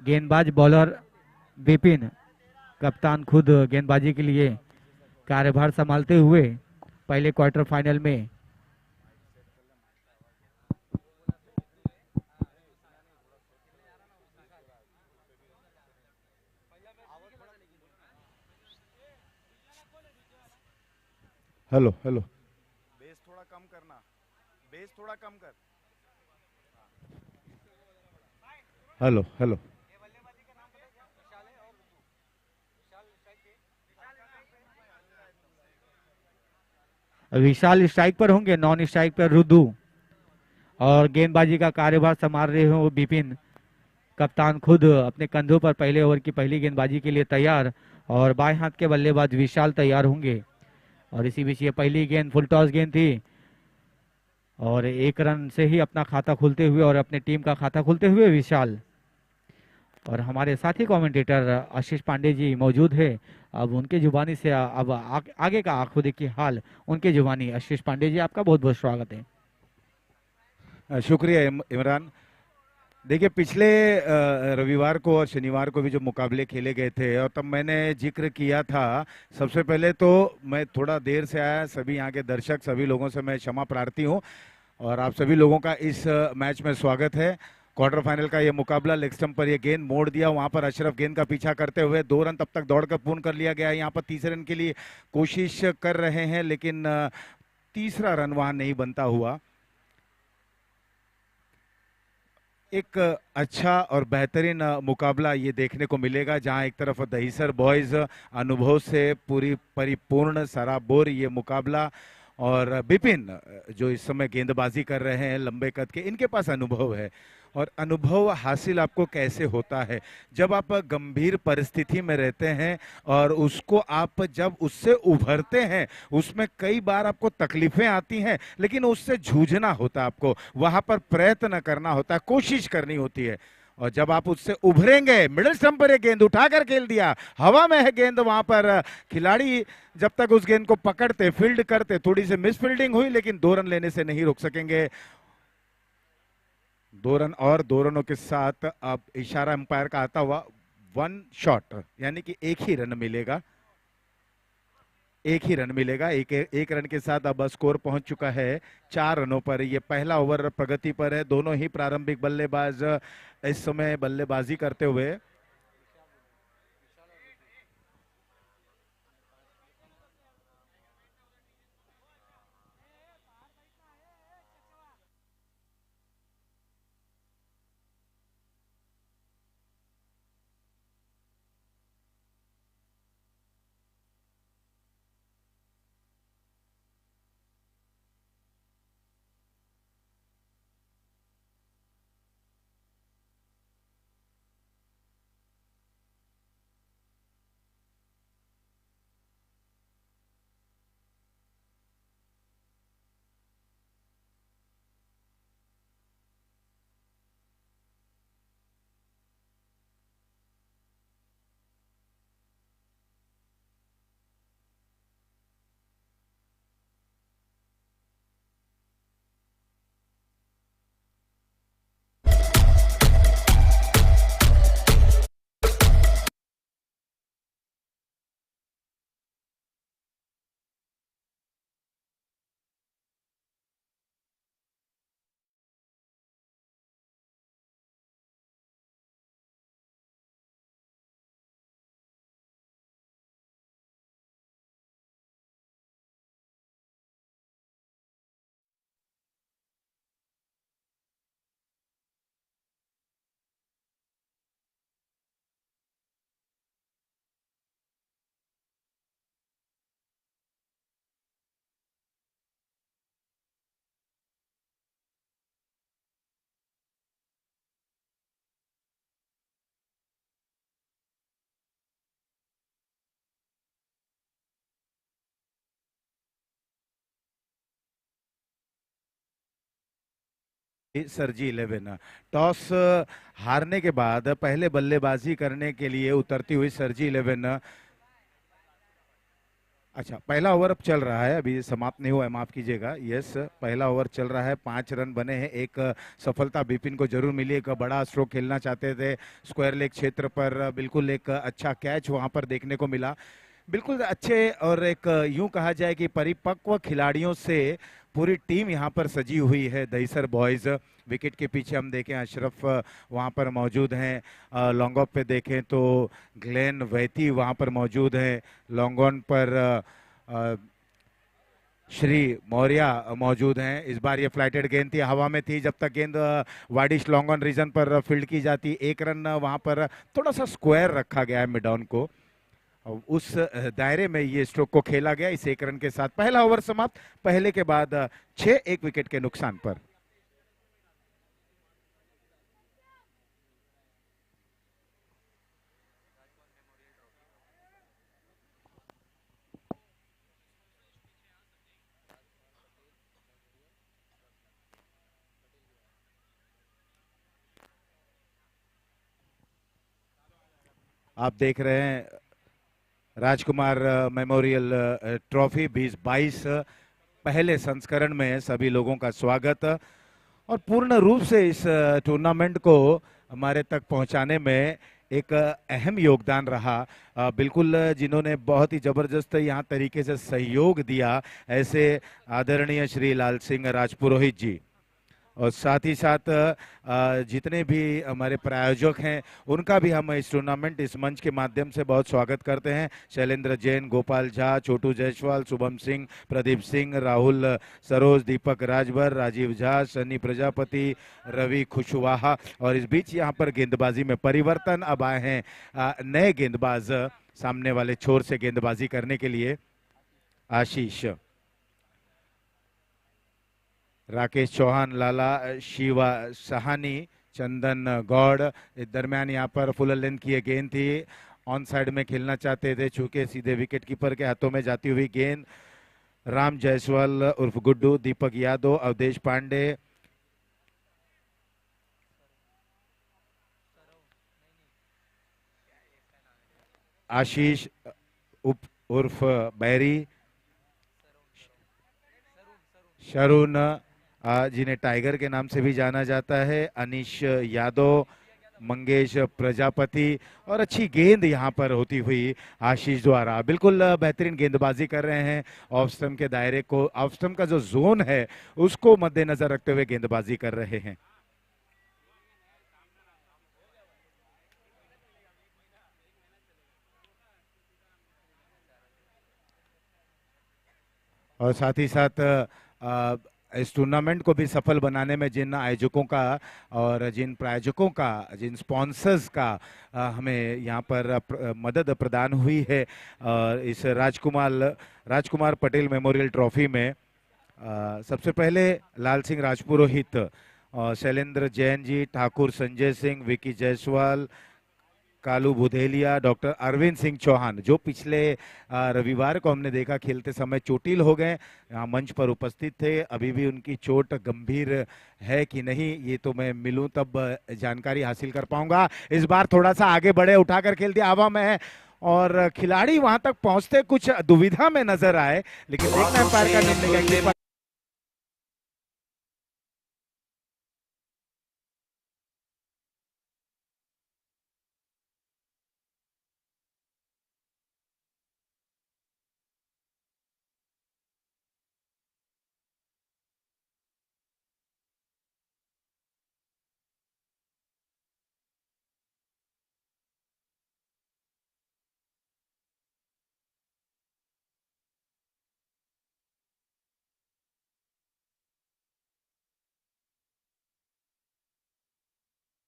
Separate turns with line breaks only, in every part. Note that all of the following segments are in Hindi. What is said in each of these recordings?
गेंदबाज बॉलर विपिन, कप्तान खुद गेंदबाजी के लिए कार्यभार संभालते हुए पहले क्वार्टर फाइनल में।
हेलो हेलो, बेस थोड़ा कम करना, बेस थोड़ा कम कर। Hello hello.
विशाल स्ट्राइक पर होंगे, नॉन स्ट्राइक पर रुदू, और गेंदबाजी का कार्यभार संभाल रहे हो विपिन, कप्तान खुद अपने कंधों पर पहले ओवर की पहली गेंदबाजी के लिए तैयार। और बाएं हाथ के बल्लेबाज विशाल तैयार होंगे। और इसी बीच ये पहली गेंद फुल टॉस गेंद थी और एक रन से ही अपना खाता खोलते हुए और अपने टीम का खाता खोलते हुए विशाल। और हमारे साथी कमेंटेटर आशीष पांडे जी मौजूद है। अब उनके जुबानी से अब आगे का आंखों देखी हाल उनके जुबानी। आशीष पांडे जी, आपका बहुत बहुत स्वागत है।
शुक्रिया इमरान। देखिए, पिछले रविवार को और शनिवार को भी जो मुकाबले खेले गए थे और तब मैंने जिक्र किया था। सबसे पहले तो मैं थोड़ा देर से आया, सभी यहाँ के दर्शक सभी लोगों से मैं क्षमा प्रार्थी हूँ और आप सभी लोगों का इस मैच में स्वागत है। क्वार्टर फाइनल का ये मुकाबला, लेग स्टंप पर ये गेंद मोड़ दिया, वहां पर अशरफ गेंद का पीछा करते हुए 2 रन तब तक दौड़कर पूर्ण कर लिया गया। यहाँ पर तीसरे रन के लिए कोशिश कर रहे हैं लेकिन तीसरा रन वहां नहीं बनता हुआ। एक अच्छा और बेहतरीन मुकाबला ये देखने को मिलेगा, जहां एक तरफ दहीसर बॉयज अनुभव से पूरी परिपूर्ण सराबोर ये मुकाबला, और बिपिन जो इस समय गेंदबाजी कर रहे हैं लंबे कद के, इनके पास अनुभव है। और अनुभव हासिल आपको कैसे होता है? जब आप गंभीर परिस्थिति में रहते हैं और उसको आप जब उससे उभरते हैं, उसमें कई बार आपको तकलीफें आती हैं लेकिन उससे जूझना होता है, आपको वहां पर प्रयत्न करना होता है, कोशिश करनी होती है। और जब आप उससे उभरेंगे, मिडिल स्टंप पर एक गेंद उठाकर खेल दिया, हवा में है गेंद, वहां पर खिलाड़ी जब तक उस गेंद को पकड़ते फील्ड करते, थोड़ी सी मिस फील्डिंग हुई लेकिन 2 रन लेने से नहीं रुक सकेंगे। 2 रन और 2 रनों के साथ अब इशारा अंपायर का आता हुआ 1 शॉट, यानी कि एक ही रन मिलेगा, एक ही रन मिलेगा। एक रन के साथ अब स्कोर पहुंच चुका है 4 रनों पर। ये पहला ओवर प्रगति पर है, दोनों ही प्रारंभिक बल्लेबाज इस समय बल्लेबाजी करते हुए। सरजी 11 टॉस हारने के बाद पहले बल्लेबाजी करने के लिए उतरती हुई सरजी 11 अच्छा, पहला ओवर अब चल रहा है, अभी समाप्त नहीं हुआ है, माफ कीजिएगा। यस, पहला ओवर चल रहा है, 5 रन बने हैं। एक सफलता बिपिन को जरूर मिली, एक बड़ा स्ट्रोक खेलना चाहते थे स्क्वायर लेग क्षेत्र पर, बिल्कुल एक अच्छा कैच वहां पर देखने को मिला। बिल्कुल अच्छे, और एक यूं कहा जाए कि परिपक्व खिलाड़ियों से पूरी टीम यहाँ पर सजी हुई है दहीसर बॉयज। विकेट के पीछे हम देखें अशरफ वहाँ पर मौजूद हैं, लॉन्ग ऑफ पे देखें तो ग्लेन वैती वहाँ पर मौजूद हैं, लॉन्ग ऑन पर अ, श्री मौर्य मौजूद हैं। इस बार ये फ्लाइटेड गेंद थी, हवा में थी, जब तक गेंद वाइडिश लॉन्ग ऑन रीजन पर फील्ड की जाती, 1 रन वहाँ पर थोड़ा सा स्क्वायर रखा गया है मिड ऑन को, और उस दायरे में ये स्ट्रोक को खेला गया। इस 1 रन के साथ पहला ओवर समाप्त, पहले के बाद 6 1 विकेट के नुकसान पर। आप देख रहे हैं राजकुमार मेमोरियल ट्रॉफी 2022 पहले संस्करण में सभी लोगों का स्वागत, और पूर्ण रूप से इस टूर्नामेंट को हमारे तक पहुंचाने में एक अहम योगदान रहा। बिल्कुल जिन्होंने बहुत ही जबरदस्त यहाँ तरीके से सहयोग दिया, ऐसे आदरणीय श्री लाल सिंह राजपुरोहित जी, और साथ ही साथ जितने भी हमारे प्रायोजक हैं उनका भी हम इस टूर्नामेंट इस मंच के माध्यम से बहुत स्वागत करते हैं। शैलेंद्र जैन, गोपाल झा, छोटू जायसवाल, शुभम सिंह, प्रदीप सिंह, राहुल सरोज, दीपक राजभर, राजीव झा, सन्नी प्रजापति, रवि खुशवाहा, और इस बीच यहाँ पर गेंदबाजी में परिवर्तन, अब आए हैं नए गेंदबाज सामने वाले छोर से गेंदबाजी करने के लिए। आशीष, राकेश चौहान, लाला शिवा सहानी, चंदन गौड़, इस दरमियान यहाँ पर फुल लेंथ की ये गेंद थी, ऑन साइड में खेलना चाहते थे, चूंकि सीधे विकेट कीपर के हाथों में जाती हुई गेंद। राम जायसवाल उर्फ गुड्डू, दीपक यादव, अवधेश पांडे, आशीष उप उर्फ बैरी, शरून जिन्हें टाइगर के नाम से भी जाना जाता है, अनीश यादव, मंगेश प्रजापति, और अच्छी गेंद यहाँ पर होती हुई आशीष द्वारा। बिल्कुल बेहतरीन गेंदबाजी कर रहे हैं, ऑफ स्टंप के दायरे को, ऑफ स्टंप का जो जोन है उसको मद्देनजर रखते हुए गेंदबाजी कर रहे हैं। और साथ ही साथ इस टूर्नामेंट को भी सफल बनाने में जिन आयोजकों का और जिन प्रायोजकों का, जिन स्पॉन्सर्स का हमें यहाँ पर मदद प्रदान हुई है, इस राजकुमार पटेल मेमोरियल ट्रॉफी में सबसे पहले लाल सिंह राजपुरोहित, शैलेंद्र जैन जी, ठाकुर संजय सिंह, विकी जायसवाल, कालू बुधेलिया, डॉक्टर अरविंद सिंह चौहान, जो पिछले रविवार को हमने देखा खेलते समय चोटिल हो गए, यहाँ मंच पर उपस्थित थे। अभी भी उनकी चोट गंभीर है कि नहीं, ये तो मैं मिलूं तब जानकारी हासिल कर पाऊंगा। इस बार थोड़ा सा आगे बढ़े, उठाकर खेल दिया, हवा में है, और खिलाड़ी वहां तक पहुंचते कुछ दुविधा में नजर आए, लेकिन देखना एम्पायर का निर्णय क्या है।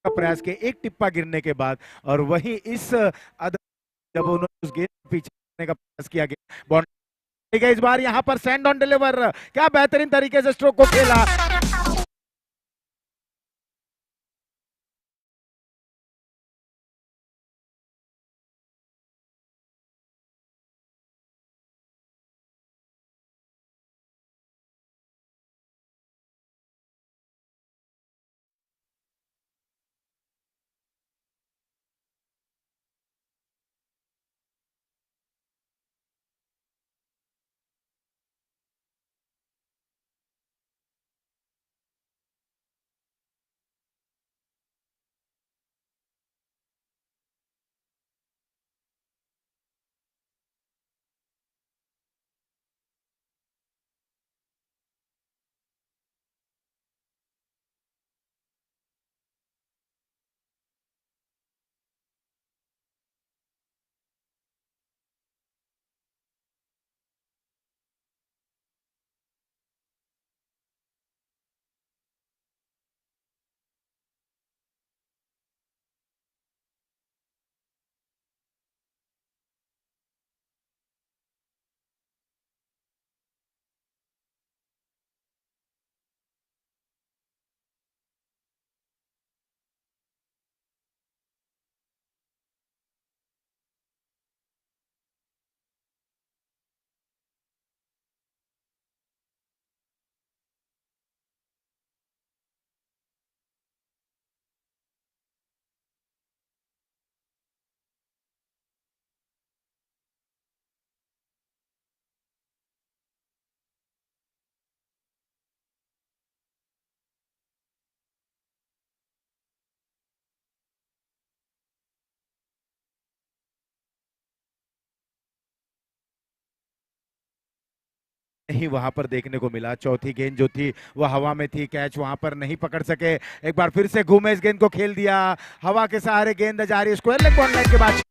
का प्रयास किया एक टिप्पा गिरने के बाद, और वहीं इस जब उन्होंने उस गेंद को पीछे करने का प्रयास किया गया, बाउंड्री का इस बार यहाँ पर सेंड ऑन डिलीवर, क्या बेहतरीन तरीके से स्ट्रोक को खेला। नहीं वहां पर देखने को मिला। चौथी गेंद जो थी वह हवा में थी, कैच वहां पर नहीं पकड़ सके। एक बार फिर से घूमे, इस गेंद को खेल दिया, हवा के सहारे गेंद जा रही है स्क्वायर लेग कॉर्नर के बाद।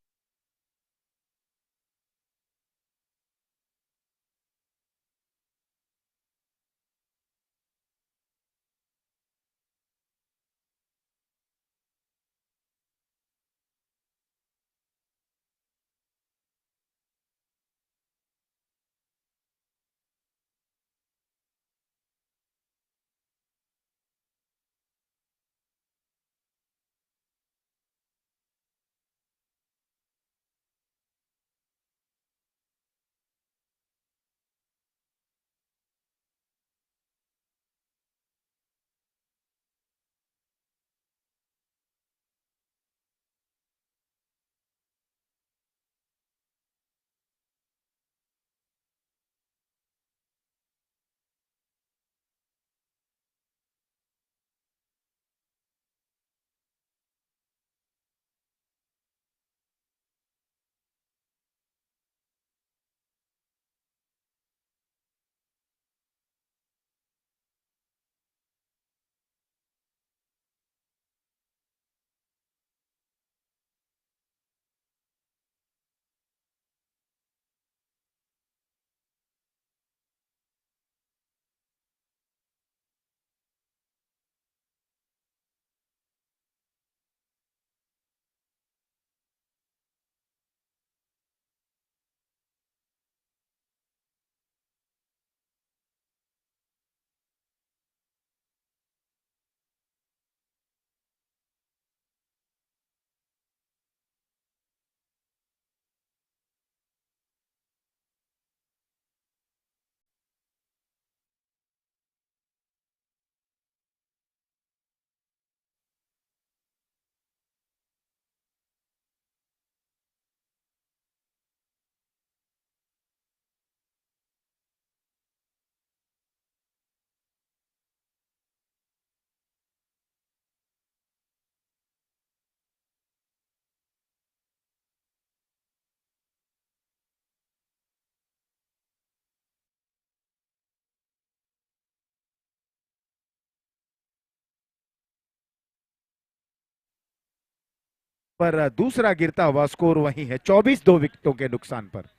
पर दूसरा गिरता हुआ स्कोर वही है, 24 2 विकेटों के नुकसान पर।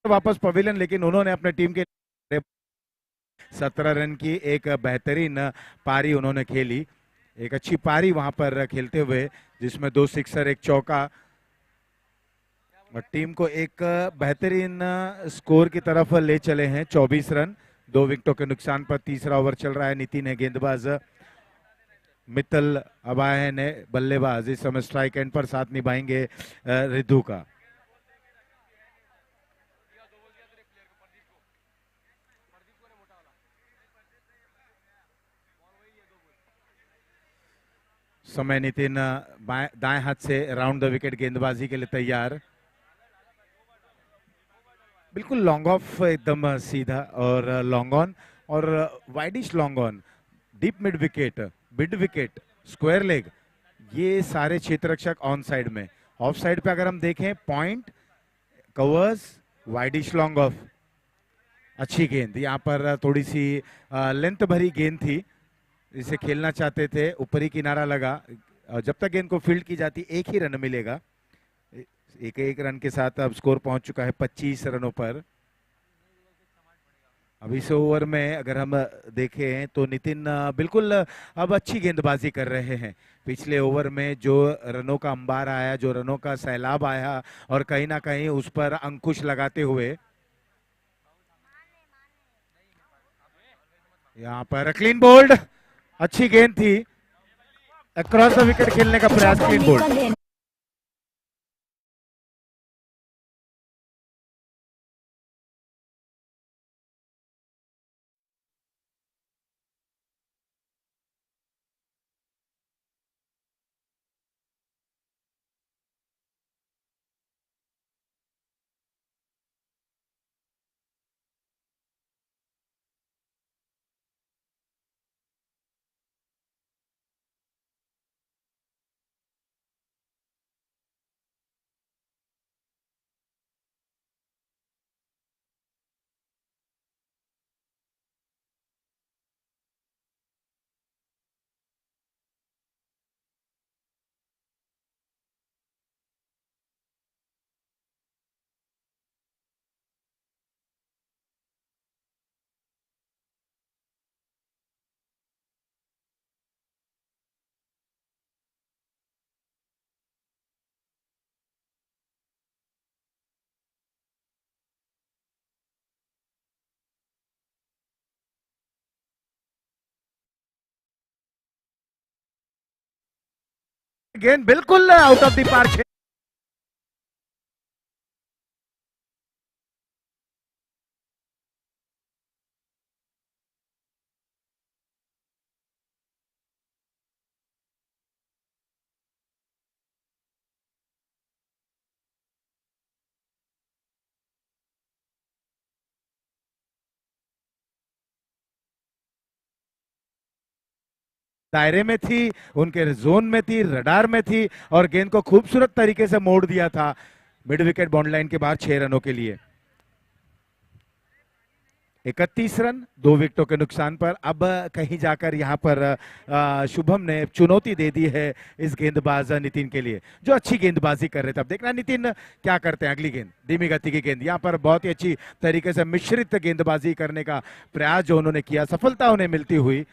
वापस पवेलियन, लेकिन उन्होंने अपने टीम के 17 रन की एक बेहतरीन पारी उन्होंने खेली। एक अच्छी पारी वहां पर खेलते हुए, जिसमें 2 सिक्सर 1 चौका, और टीम को एक बेहतरीन स्कोर की तरफ ले चले हैं। 24 रन 2 विकेटों के नुकसान पर। तीसरा ओवर चल रहा है। नितिन है गेंदबाज, मित्तल अब आए हैं ने बल्लेबाज। इस समय स्ट्राइक एंड पर साथ निभाएंगे रिद्धू का। समय नितिन दाएं हाथ से राउंड द विकेट गेंदबाजी के लिए तैयार। बिल्कुल लॉन्ग ऑफ, एकदम सीधा और लॉन्ग ऑन और widish long on, deep mid wicket, mid wicket, square leg, ये सारे क्षेत्र रक्षक ऑन साइड में। ऑफ साइड पे अगर हम देखें, point, covers, widish long off. अच्छी गेंद, यहाँ पर थोड़ी सी लेंथ भरी गेंद थी, इसे खेलना चाहते थे, ऊपरी किनारा लगा। जब तक गेंद को फील्ड की जाती 1 ही रन मिलेगा। एक रन के साथ अब स्कोर पहुंच चुका है 25 रनों पर। अब इस ओवर में अगर हम देखें तो नितिन बिल्कुल अब अच्छी गेंदबाजी कर रहे हैं। पिछले ओवर में जो रनों का अंबार आया, जो रनों का सैलाब आया, और कहीं ना कहीं उस पर अंकुश लगाते हुए यहाँ पर क्लीन बोल्ड, अच्छी गेंद थी, अक्रॉस द विकेट खेलने का प्रयास, क्लीन बोल्ड। गेंद बिल्कुल आउट ऑफ द पार्क। दायरे में थी, उनके जोन में थी, रडार में थी, और गेंद को खूबसूरत तरीके से मोड़ दिया था मिड विकेट बाउंड लाइन के बाहर 6 रनों के लिए। 31 रन 2 विकेटों के नुकसान पर। अब कहीं जाकर यहां पर शुभम ने चुनौती दे दी है इस गेंदबाज नितिन के लिए, जो अच्छी गेंदबाजी कर रहे थे। अब देखना नितिन क्या करते हैं। अगली गेंद धीमी गति की गेंद, यहां पर बहुत ही अच्छी तरीके से मिश्रित गेंदबाजी करने का प्रयास जो उन्होंने किया, सफलता उन्हें मिलती हुई।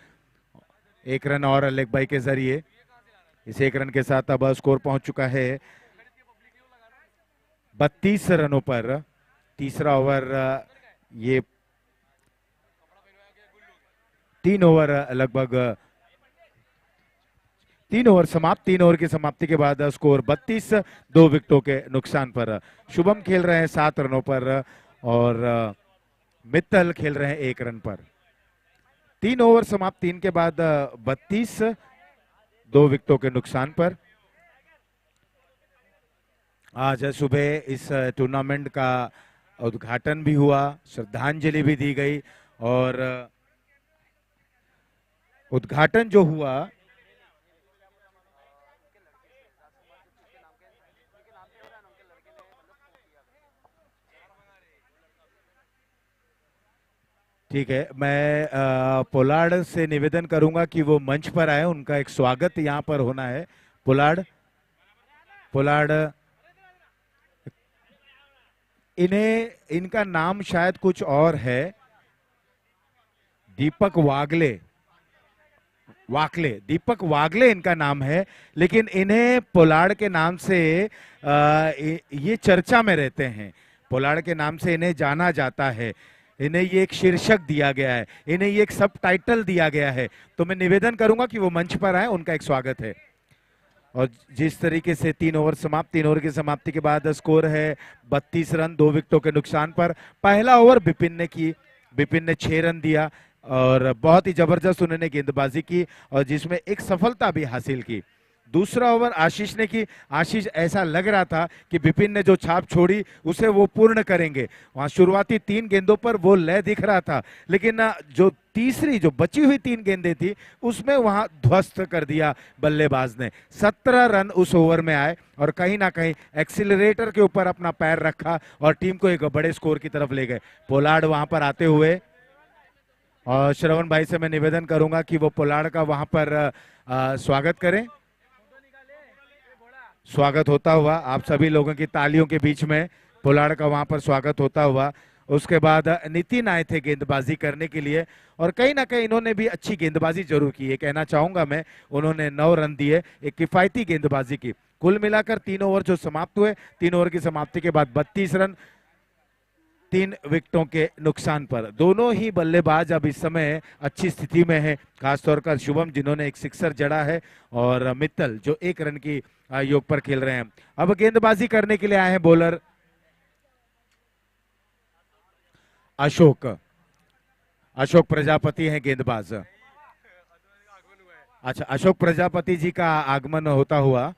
1 रन और लेग बाई के जरिए। इस 1 रन के साथ अब स्कोर पहुंच चुका है 32 रनों पर। तीसरा ओवर, ये 3 ओवर लगभग 3 ओवर समाप्त। 3 ओवर की समाप्ति के बाद स्कोर 32, 2 विकेटों के नुकसान पर। शुभम खेल रहे हैं 7 रनों पर और मित्तल खेल रहे हैं 1 रन पर। 3 ओवर समाप्त, 3 के बाद 32, 2 विकेटों के नुकसान पर। आज सुबह इस टूर्नामेंट का उद्घाटन भी हुआ, श्रद्धांजलि भी दी गई, और उद्घाटन जो हुआ ठीक है। मैं पोलार्ड से निवेदन करूंगा कि वो मंच पर आए, उनका एक स्वागत यहां पर होना है। पोलार्ड, पोलार्ड, इनका नाम शायद कुछ और है, दीपक वागले, दीपक वागले इनका नाम है, लेकिन इन्हें पोलार्ड के नाम से ये चर्चा में रहते हैं। पोलार्ड के नाम से इन्हें जाना जाता है, इन्हें ये एक शीर्षक दिया गया है, इन्हें ये एक सब टाइटल दिया गया है। तो मैं निवेदन करूंगा कि वो मंच पर आए, उनका एक स्वागत है। और जिस तरीके से 3 ओवर समाप्त, 3 ओवर की समाप्ति के बाद स्कोर है 32 रन 2 विकेटों के नुकसान पर। पहला ओवर बिपिन ने 6 रन दिया और बहुत ही जबरदस्त उन्होंने गेंदबाजी की, और जिसमें एक सफलता भी हासिल की। दूसरा ओवर आशीष ने की। आशीष, ऐसा लग रहा था कि बिपिन ने जो छाप छोड़ी उसे वो पूर्ण करेंगे। वहां शुरुआती 3 गेंदों पर वो लय दिख रहा था, लेकिन जो तीसरी जो बची हुई 3 गेंदें थी उसमें वहां ध्वस्त कर दिया बल्लेबाज ने। 17 रन उस ओवर में आए और कहीं ना कहीं एक्सीलरेटर के ऊपर अपना पैर रखा और टीम को एक बड़े स्कोर की तरफ ले गए। पोलार्ड वहां पर आते हुए, और श्रवण भाई से मैं निवेदन करूंगा कि वो पोलार्ड का वहां पर स्वागत करें। स्वागत होता हुआ आप सभी लोगों की तालियों के बीच में पोलार्ड का वहां पर स्वागत होता हुआ, उसके बाद नितिन आए थे गेंदबाजी करने के लिए और कहीं ना कहीं इन्होंने भी अच्छी गेंदबाजी जरूर की है, कहना चाहूंगा मैं। उन्होंने 9 रन दिए, एक किफायती गेंदबाजी की। कुल मिलाकर 3 ओवर जो समाप्त हुए, 3 ओवर की समाप्ति के बाद 32 रन, 3 विकेटों के नुकसान पर। दोनों ही बल्लेबाज अब इस समय अच्छी स्थिति में है, खासतौर पर शुभम जिन्होंने एक सिक्सर जड़ा है और मित्तल जो 1 रन की योग पर खेल रहे हैं। अब गेंदबाजी करने के लिए आए हैं बॉलर अशोक। अशोक प्रजापति हैं गेंदबाज। अच्छा, अशोक प्रजापति जी का आगमन होता हुआ।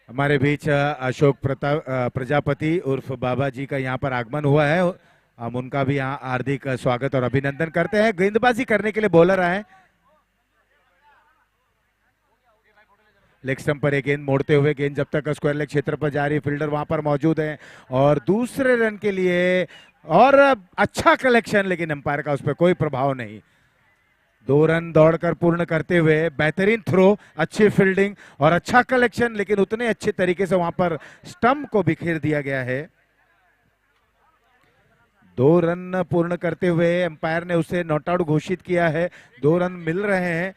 हमारे बीच अशोक प्रताप प्रजापति उर्फ बाबा जी का यहाँ पर आगमन हुआ है। हम उनका भी यहाँ हार्दिक स्वागत और अभिनंदन करते हैं। गेंदबाजी करने के लिए बॉलर आए। लेग स्टंप पर एक गेंद मोड़ते हुए, गेंद जब तक स्क्वायर लेग क्षेत्र पर जा रही है, फील्डर वहां पर मौजूद है और दूसरे रन के लिए और अच्छा कलेक्शन, लेकिन अंपायर का उस पर कोई प्रभाव नहीं। 2 रन दौड़कर पूर्ण करते हुए बेहतरीन थ्रो, अच्छी फील्डिंग और अच्छा कलेक्शन, लेकिन उतने अच्छे तरीके से वहां पर स्टंप को बिखेर दिया गया है। 2 रन पूर्ण करते हुए अंपायर ने उसे नॉट आउट घोषित किया है। 2 रन मिल रहे हैं।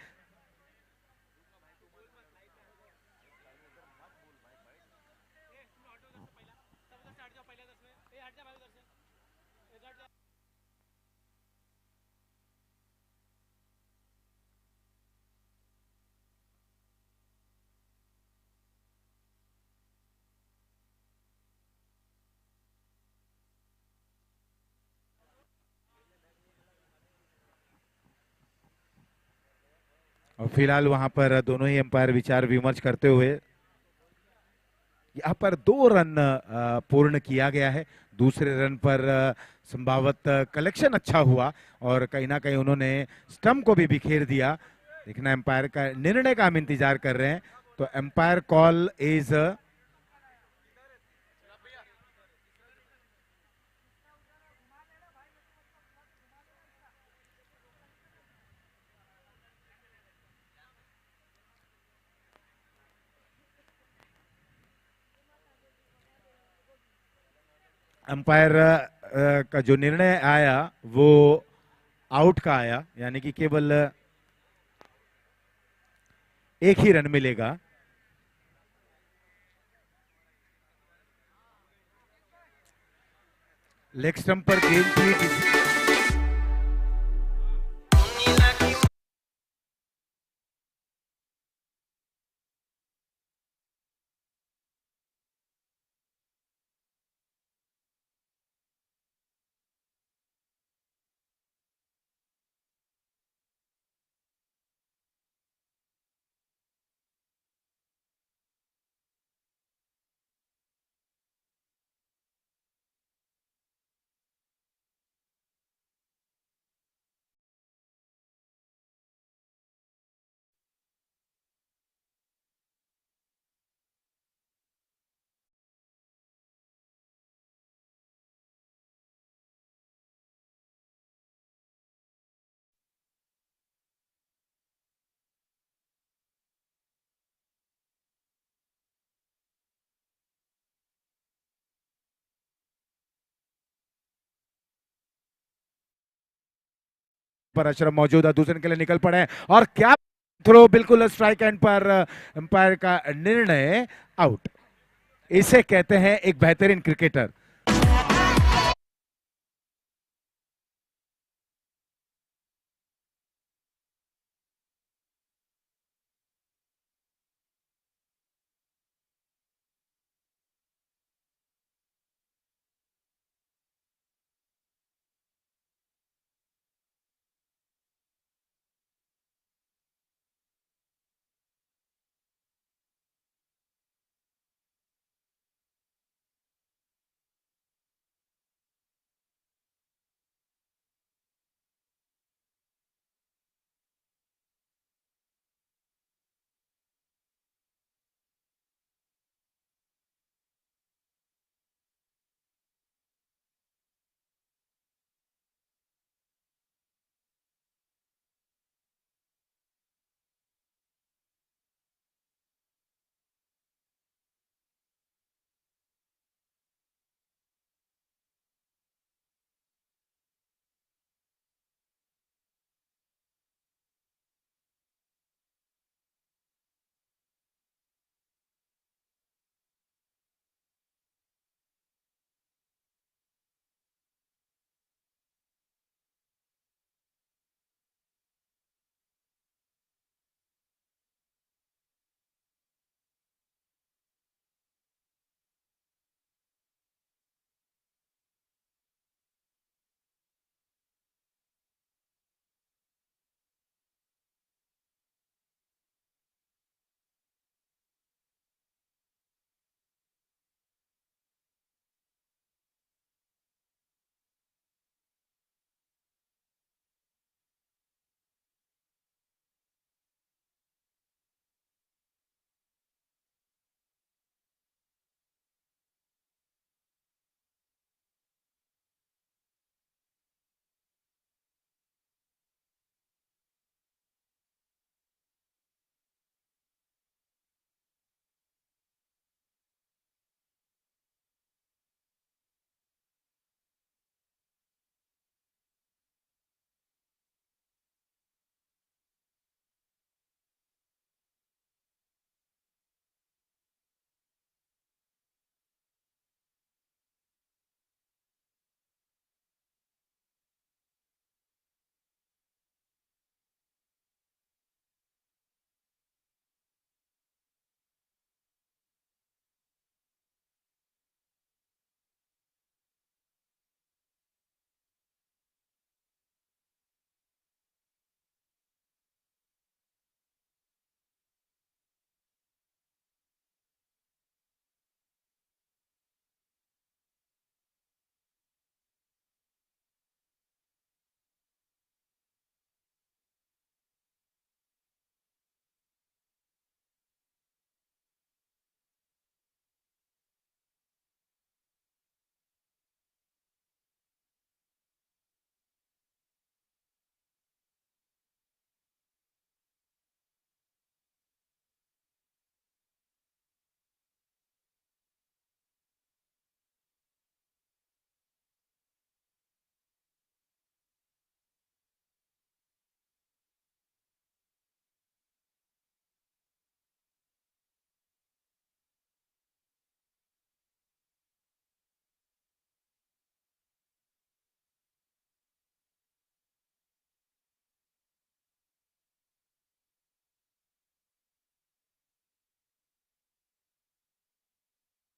और फिलहाल वहां पर दोनों ही अंपायर विचार विमर्श करते हुए यहाँ पर 2 रन पूर्ण किया गया है। दूसरे रन पर संभावत कलेक्शन अच्छा हुआ और कहीं ना कहीं उन्होंने स्टंप को भी बिखेर दिया। देखना एम्पायर का निर्णय का हम इंतजार कर रहे हैं। तो एम्पायर कॉल इज अंपायर का जो निर्णय आया वो आउट का आया, यानी कि केवल एक ही रन मिलेगा। लेग स्टंप पर गेंद थी। पर अशरफ मौजूद है, दूसरे के लिए निकल पड़े और क्या थ्रो, बिल्कुल स्ट्राइक एंड पर अंपायर का निर्णय आउट। इसे कहते हैं एक बेहतरीन क्रिकेटर।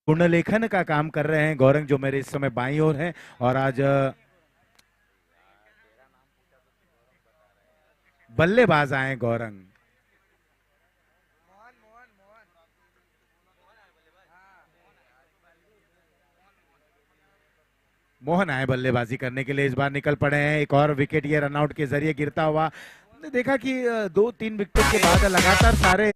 पुनर्लेखन का काम कर रहे हैं गौरंग, जो मेरे इस समय बाईं ओर हैं। और आज बल्लेबाज आए गौरंग। मोहन आए बल्लेबाजी करने के लिए, इस बार निकल पड़े हैं। एक और विकेट ये रनआउट के जरिए गिरता हुआ। हमने देखा कि 2-3 विकेट के बाद लगातार सारे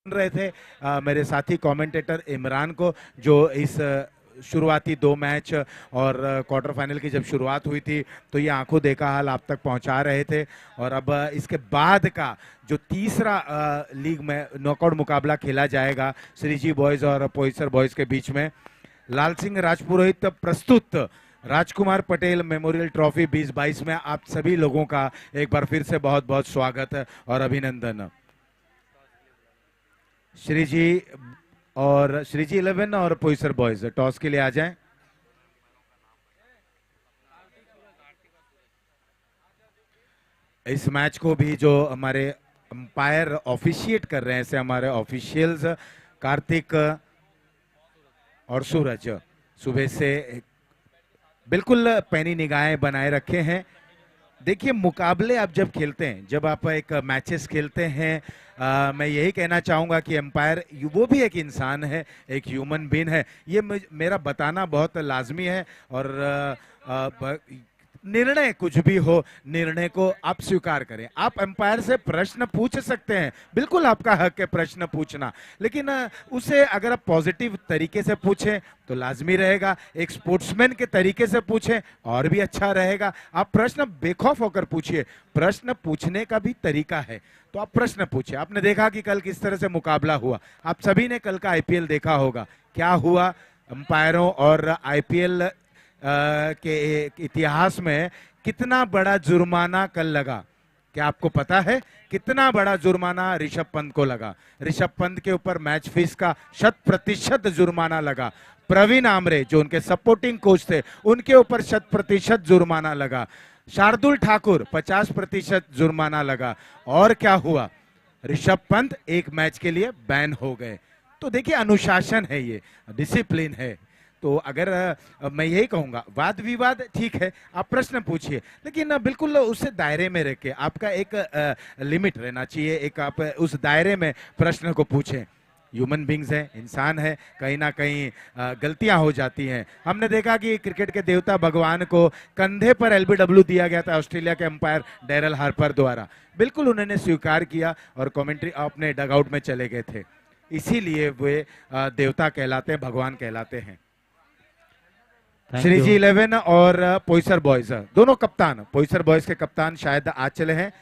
रहे थे मेरे साथी कमेंटेटर इमरान को, जो इस शुरुआती 2 मैच और क्वार्टर फाइनल की जब शुरुआत हुई थी तो ये आंखों देखा हाल आप तक पहुंचा रहे थे। और अब इसके बाद का जो तीसरा लीग में नॉकआउट मुकाबला खेला जाएगा श्रीजी बॉयज और पोईसर बॉयज के बीच में, लाल सिंह राजपुरोहित प्रस्तुत राजकुमार पटेल मेमोरियल ट्रॉफी 2022 में आप सभी लोगों का एक बार फिर से बहुत बहुत स्वागत और अभिनंदन। श्रीजी और श्रीजी 11 और पोईसर बॉयज टॉस के लिए आ जाएं। इस मैच को भी जो हमारे अंपायर ऑफिशिएट कर रहे हैं, ऐसे हमारे ऑफिशियल्स कार्तिक और सूरज सुबह से बिल्कुल पैनी निगाहें बनाए रखे हैं। देखिए, मुकाबले आप जब खेलते हैं, जब आप एक मैचेस खेलते हैं, मैं यही कहना चाहूँगा कि एम्पायर वो भी एक इंसान है, एक ह्यूमन बीन है, ये मेरा बताना बहुत लाजमी है। और निर्णय कुछ भी हो, निर्णय को आप स्वीकार करें। आप एम्पायर से प्रश्न पूछ सकते हैं, बिल्कुल आपका हक है प्रश्न पूछना, लेकिन उसे अगर आप पॉजिटिव तरीके से पूछें तो लाजमी रहेगा। एक स्पोर्ट्समैन के तरीके से पूछें और भी अच्छा रहेगा। आप प्रश्न बेखौफ होकर पूछिए, प्रश्न पूछने का भी तरीका है, तो आप प्रश्न पूछिए। आपने देखा कि कल किस तरह से मुकाबला हुआ, आप सभी ने कल का आईपीएल देखा होगा, क्या हुआ अंपायरों और आईपीएल के इतिहास में कितना बड़ा जुर्माना कल लगा। क्या आपको पता है कितना बड़ा जुर्माना ऋषभ पंत को लगा? ऋषभ पंत के ऊपर मैच फीस का 100% जुर्माना लगा। प्रवीण आमरे जो उनके सपोर्टिंग कोच थे, उनके ऊपर 100% जुर्माना लगा। शार्दुल ठाकुर 50% जुर्माना लगा। और क्या हुआ? ऋषभ पंत एक मैच के लिए बैन हो गए। तो देखिए, अनुशासन है, ये डिसिप्लिन है। तो अगर मैं यही कहूंगा, वाद विवाद ठीक है, आप प्रश्न पूछिए, लेकिन बिल्कुल उस दायरे में रह के आपका एक लिमिट रहना चाहिए, एक आप उस दायरे में प्रश्न को पूछें। ह्यूमन बींग्स हैं, इंसान है, कहीं ना कहीं गलतियां हो जाती हैं। हमने देखा कि क्रिकेट के देवता भगवान को कंधे पर एलबीडब्ल्यू दिया गया था ऑस्ट्रेलिया के अंपायर डैरल हार्पर द्वारा। बिल्कुल उन्होंने स्वीकार किया और कमेंट्री अपने डगआउट में चले गए थे। इसीलिए वे देवता कहलाते हैं, भगवान कहलाते हैं। श्रीजी 11 और पोइसर बॉयज दोनों कप्तान, पोइसर बॉयज के कप्तान शायद आज चले हैं।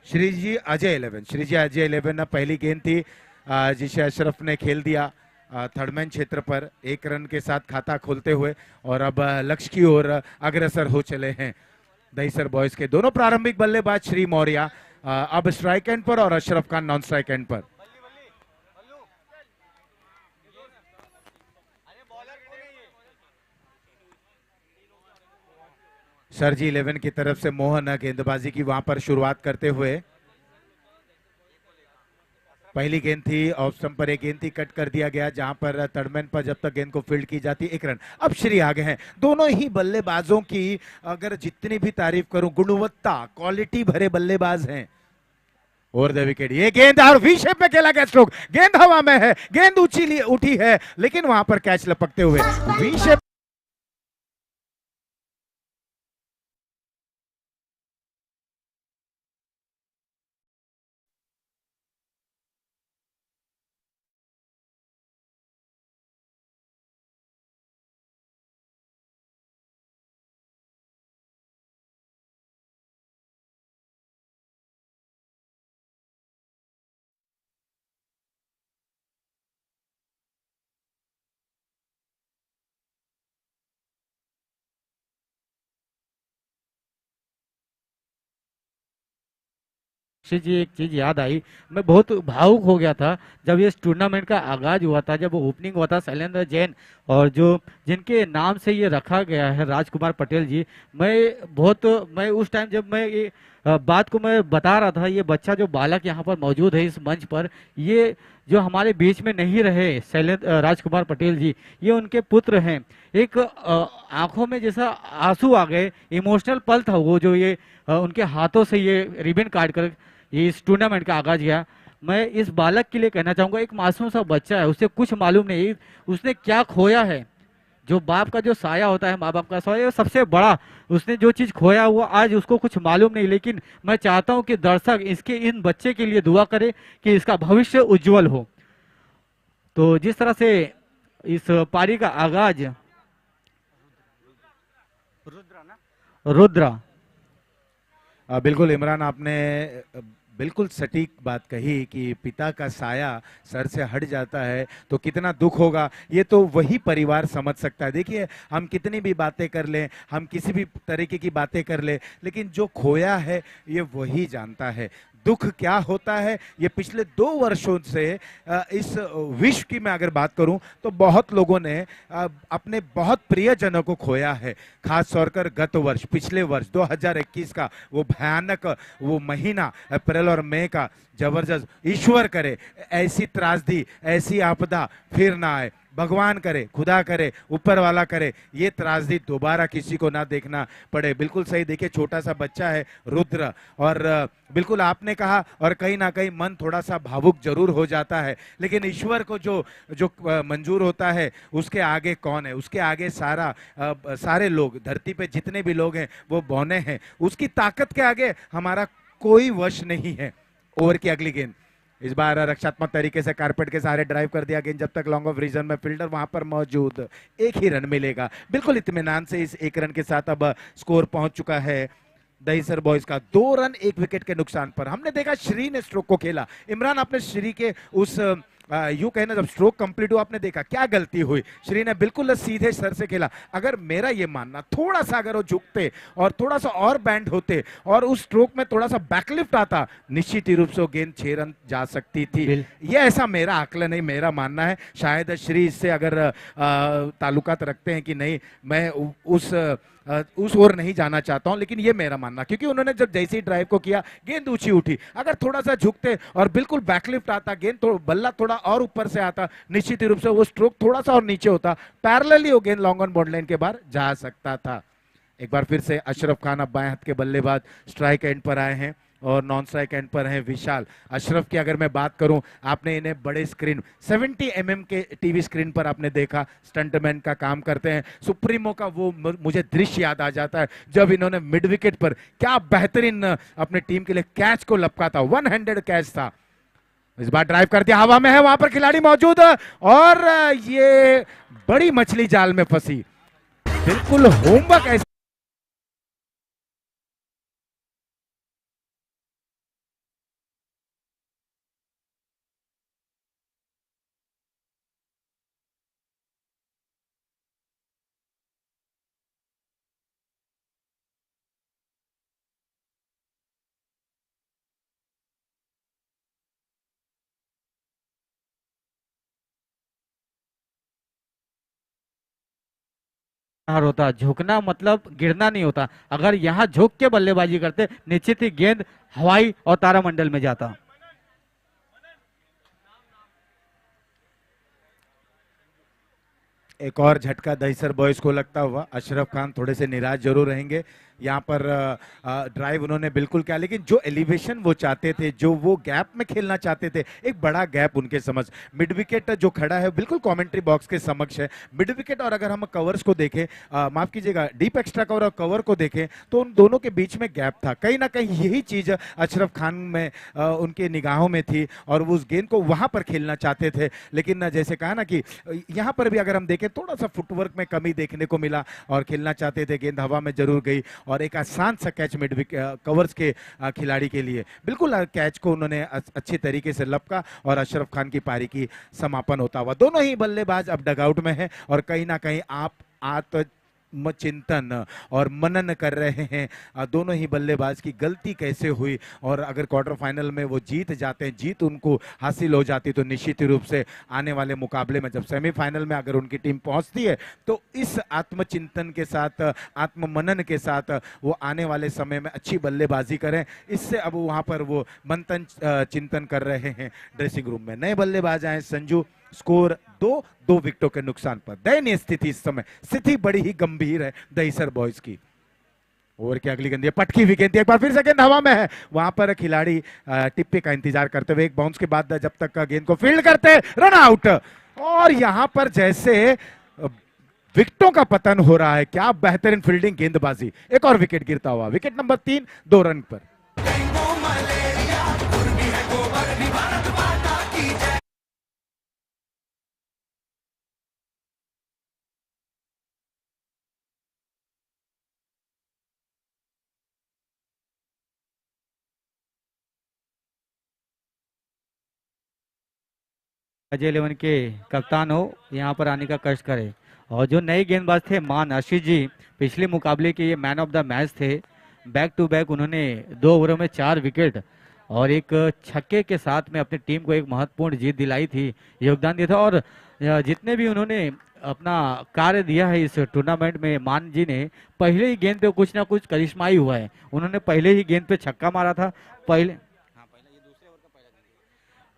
श्रीजी अजय 11 पहली गेंद थी जिसे अशरफ ने खेल दिया थर्डमैन क्षेत्र पर 1 रन के साथ खाता खोलते हुए, और अब लक्ष्य की ओर अग्रसर हो चले हैं दहीसर बॉयज के दोनों प्रारंभिक बल्लेबाज। श्री मौर्य अब स्ट्राइक एंड पर और Ashraf Khan non strike and पर। सरजी 11 की तरफ से मोहन गेंदबाजी की वहां पर शुरुआत करते हुए। पहली गेंद थी ऑफ स्टंप पर, एक गेंद थी कट कर दिया गया जहां पर थर्डमैन पर जब तक गेंद को फील्ड की जाती 1 रन। अब श्री आगे हैं। दोनों ही बल्लेबाजों की अगर जितनी भी तारीफ करूं, गुणवत्ता क्वालिटी भरे बल्लेबाज हैं। और द विकेट, ये गेंद और वी शेप में खेला गया स्ट्रोक, गेंद हवा में है, गेंद ऊंची उठी है लेकिन वहां पर कैच लपकते हुए वी शेप।
जी एक चीज याद आई, मैं बहुत भावुक हो गया था जब ये टूर्नामेंट का आगाज हुआ था, जब ओपनिंग हुआ था शैलेंद्र जैन और जो जिनके नाम से ये रखा गया है राजकुमार पटेल जी। मैं उस टाइम जब मैं ये बात को मैं बता रहा था, ये बच्चा जो बालक यहाँ पर मौजूद है इस मंच पर, ये जो हमारे बीच में नहीं रहे शैलेंद्र राजकुमार पटेल जी, ये उनके पुत्र हैं। एक आंखों में जैसा आंसू आ गए, इमोशनल पल था वो, जो ये उनके हाथों से ये रिबन काट कर ये इस टूर्नामेंट का आगाज किया। मैं इस बालक के लिए कहना चाहूंगा, एक मासूम सा बच्चा है, उसे कुछ मालूम नहीं उसने क्या खोया है। जो बाप का जो साया होता है, माँ बाप का साया, सबसे बड़ा उसने जो चीज खोया वो आज उसको कुछ मालूम नहीं। लेकिन मैं चाहता हूं कि दर्शक इसके इन बच्चे के लिए दुआ करे कि इसका भविष्य उज्जवल हो। तो जिस तरह से इस पारी का आगाज रुद्रा
बिल्कुल इमरान, आपने बिल्कुल सटीक बात कही कि पिता का साया सर से हट जाता है तो कितना दुख होगा, ये तो वही परिवार समझ सकता है। देखिए, हम कितनी भी बातें कर लें, हम किसी भी तरीके की बातें कर लें, लेकिन जो खोया है ये वही जानता है दुख क्या होता है। ये पिछले 2 वर्षों से इस विश्व की मैं अगर बात करूं तो बहुत लोगों ने अपने बहुत प्रियजनों को खोया है। खास तौर कर गत वर्ष, पिछले वर्ष 2021 का वो भयानक वो महीना अप्रैल और मई का, जबरदस्त। ईश्वर करे ऐसी त्रासदी, ऐसी आपदा फिर ना आए, भगवान करे, खुदा करे, ऊपर वाला करे, ये त्रासदी दोबारा किसी को ना देखना पड़े। बिल्कुल सही। देखिए, छोटा सा बच्चा है रुद्र, और बिल्कुल आपने कहा, और कहीं ना कहीं मन थोड़ा सा भावुक जरूर हो जाता है, लेकिन ईश्वर को जो जो मंजूर होता है उसके आगे कौन है, उसके आगे सारे लोग, धरती पे जितने भी लोग हैं वो बौने हैं, उसकी ताकत के आगे हमारा कोई वश नहीं है। ओवर की अगली गेंद, इस बार रक्षात्मक तरीके से कारपेट के सहारे ड्राइव कर दिया गेंद, जब तक लॉन्ग ऑफ रीजन में फील्डर वहां पर मौजूद, 1 ही रन मिलेगा। बिल्कुल इत्मीनान से इस 1 रन के साथ अब स्कोर पहुंच चुका है दहीसर बॉयज का 2 रन 1 विकेट के नुकसान पर। हमने देखा श्री ने स्ट्रोक को खेला। इमरान, आपने श्री के उस यूं कहना, जब स्ट्रोक कंप्लीट हुआ आपने देखा क्या गलती हुई। श्री ने बिल्कुल सीधे सर से खेला। अगर मेरा ये मानना, थोड़ा सा अगर वो झुकते और थोड़ा सा और बैंड होते और उस स्ट्रोक में थोड़ा सा बैकलिफ्ट आता, निश्चित ही रूप से वो गेंद 6 रन जा सकती थी। ये ऐसा मेरा आकलन नहीं, मेरा मानना है। शायद श्री इससे अगर ताल्लुकात रखते हैं कि नहीं, मैं उस ओर नहीं जाना चाहता हूं, लेकिन ये मेरा मानना, क्योंकि उन्होंने जब जैसे ही ड्राइव को किया गेंद ऊंची उठी, अगर थोड़ा सा झुकते और बिल्कुल बैकलिफ्ट आता, गेंद बल्ला थोड़ा और ऊपर से आता, निश्चित रूप से वो स्ट्रोक थोड़ा सा और नीचे होता, पैरेलली वो गेंद लॉन्ग ऑन बॉर्डर लाइन के बाहर जा सकता था। एक बार फिर से अशरफ खान अब बाएं हाथ के बल्लेबाज स्ट्राइक एंड पर आए हैं। और नॉन स्ट्राइक एंड पर हैं विशाल। अशरफ की अगर मैं बात करूं, आपने इन्हें बड़े स्क्रीन 70 के टीवी स्क्रीन पर आपने देखा, स्टंटमैन का काम करते हैं। सुप्रीमो का वो मुझे दृश्य याद आ जाता है जब इन्होंने मिड विकेट पर क्या बेहतरीन अपने टीम के लिए कैच को लपका था, 100 कैच था। इस बार ड्राइव कर दिया, हवा में है, वहां पर खिलाड़ी मौजूद और ये बड़ी मछली जाल में फंसी। बिल्कुल होमवर्क ऐसा
हार होता, झुकना मतलब गिरना नहीं होता। अगर यहाँ झुक के बल्लेबाजी करते निश्चित ही गेंद हवाई और तारामंडल में जाता।
एक और झटका दहीसर बॉयज को लगता हुआ। अशरफ खान थोड़े से निराश जरूर रहेंगे। यहाँ पर ड्राइव उन्होंने बिल्कुल किया, लेकिन जो एलिवेशन वो चाहते थे, जो वो गैप में खेलना चाहते थे, एक बड़ा गैप उनके समझ। मिड विकेट जो खड़ा है बिल्कुल कमेंट्री बॉक्स के समक्ष है। मिड विकेट और अगर हम कवर्स को देखें, माफ कीजिएगा, डीप एक्स्ट्रा कवर और कवर को देखें तो उन दोनों के बीच में गैप था। कहीं ना कहीं यही चीज अशरफ खान में उनके निगाहों में थी और वो उस गेंद को वहां पर खेलना चाहते थे। लेकिन जैसे कहा ना कि यहाँ पर भी अगर हम देखें थोड़ा सा फुटवर्क में कमी देखने को मिला और खेलना चाहते थे, गेंद हवा में जरूर गई और एक आसान सा कैच मिड कवर्स के खिलाड़ी के लिए बिल्कुल कैच को उन्होंने अच्छे तरीके से लपका और अशरफ खान की पारी की समापन होता हुआ। दोनों ही बल्लेबाज अब डगआउट में हैं और कहीं ना कहीं आप आत्म चिंतन और मनन कर रहे हैं दोनों ही बल्लेबाज की गलती कैसे हुई। और अगर क्वार्टर फाइनल में वो जीत जाते हैं, जीत उनको हासिल हो जाती, तो निश्चित रूप से आने वाले मुकाबले में जब सेमीफाइनल में अगर उनकी टीम पहुंचती है तो इस आत्मचिंतन के साथ, आत्म मनन के साथ वो आने वाले समय में अच्छी बल्लेबाजी करें। इससे अब वहां पर वो मंथन चिंतन कर रहे हैं ड्रेसिंग रूम में। नए बल्लेबाज आए संजू, स्कोर दो विकेटों के नुकसान पर। दयनीय स्थिति इस समय, स्थिति बड़ी ही गंभीर है दहीसर बॉयज की। ओवर की अगली गेंद, पटकी हुई गेंद, एक बार फिर से गेंद हवा में है, वहां पर खिलाड़ी टिप्पे का इंतजार करते हुए एक बाउंस के बाद जब तक गेंद को फील्ड करते, रन आउट। और यहां पर जैसे विकेटों का पतन हो रहा है, क्या बेहतरीन फील्डिंग, गेंदबाजी। एक और विकेट गिरता हुआ, विकेट नंबर 3, 2 रन पर।
अजय 11 के कप्तान हो यहाँ पर आने का कष्ट करे। और जो नए गेंदबाज थे मान आशीष जी, पिछले मुकाबले के ये मैन ऑफ द मैच थे। बैक टू बैक उन्होंने 2 ओवरों में 4 विकेट और एक छक्के के साथ में अपनी टीम को एक महत्वपूर्ण जीत दिलाई थी, योगदान दिया था। और जितने भी उन्होंने अपना कार्य दिया है इस टूर्नामेंट में, मान जी ने पहले ही गेंद पे कुछ ना कुछ करिश्माई हुआ है। उन्होंने पहले ही गेंद पे छक्का मारा था। पहले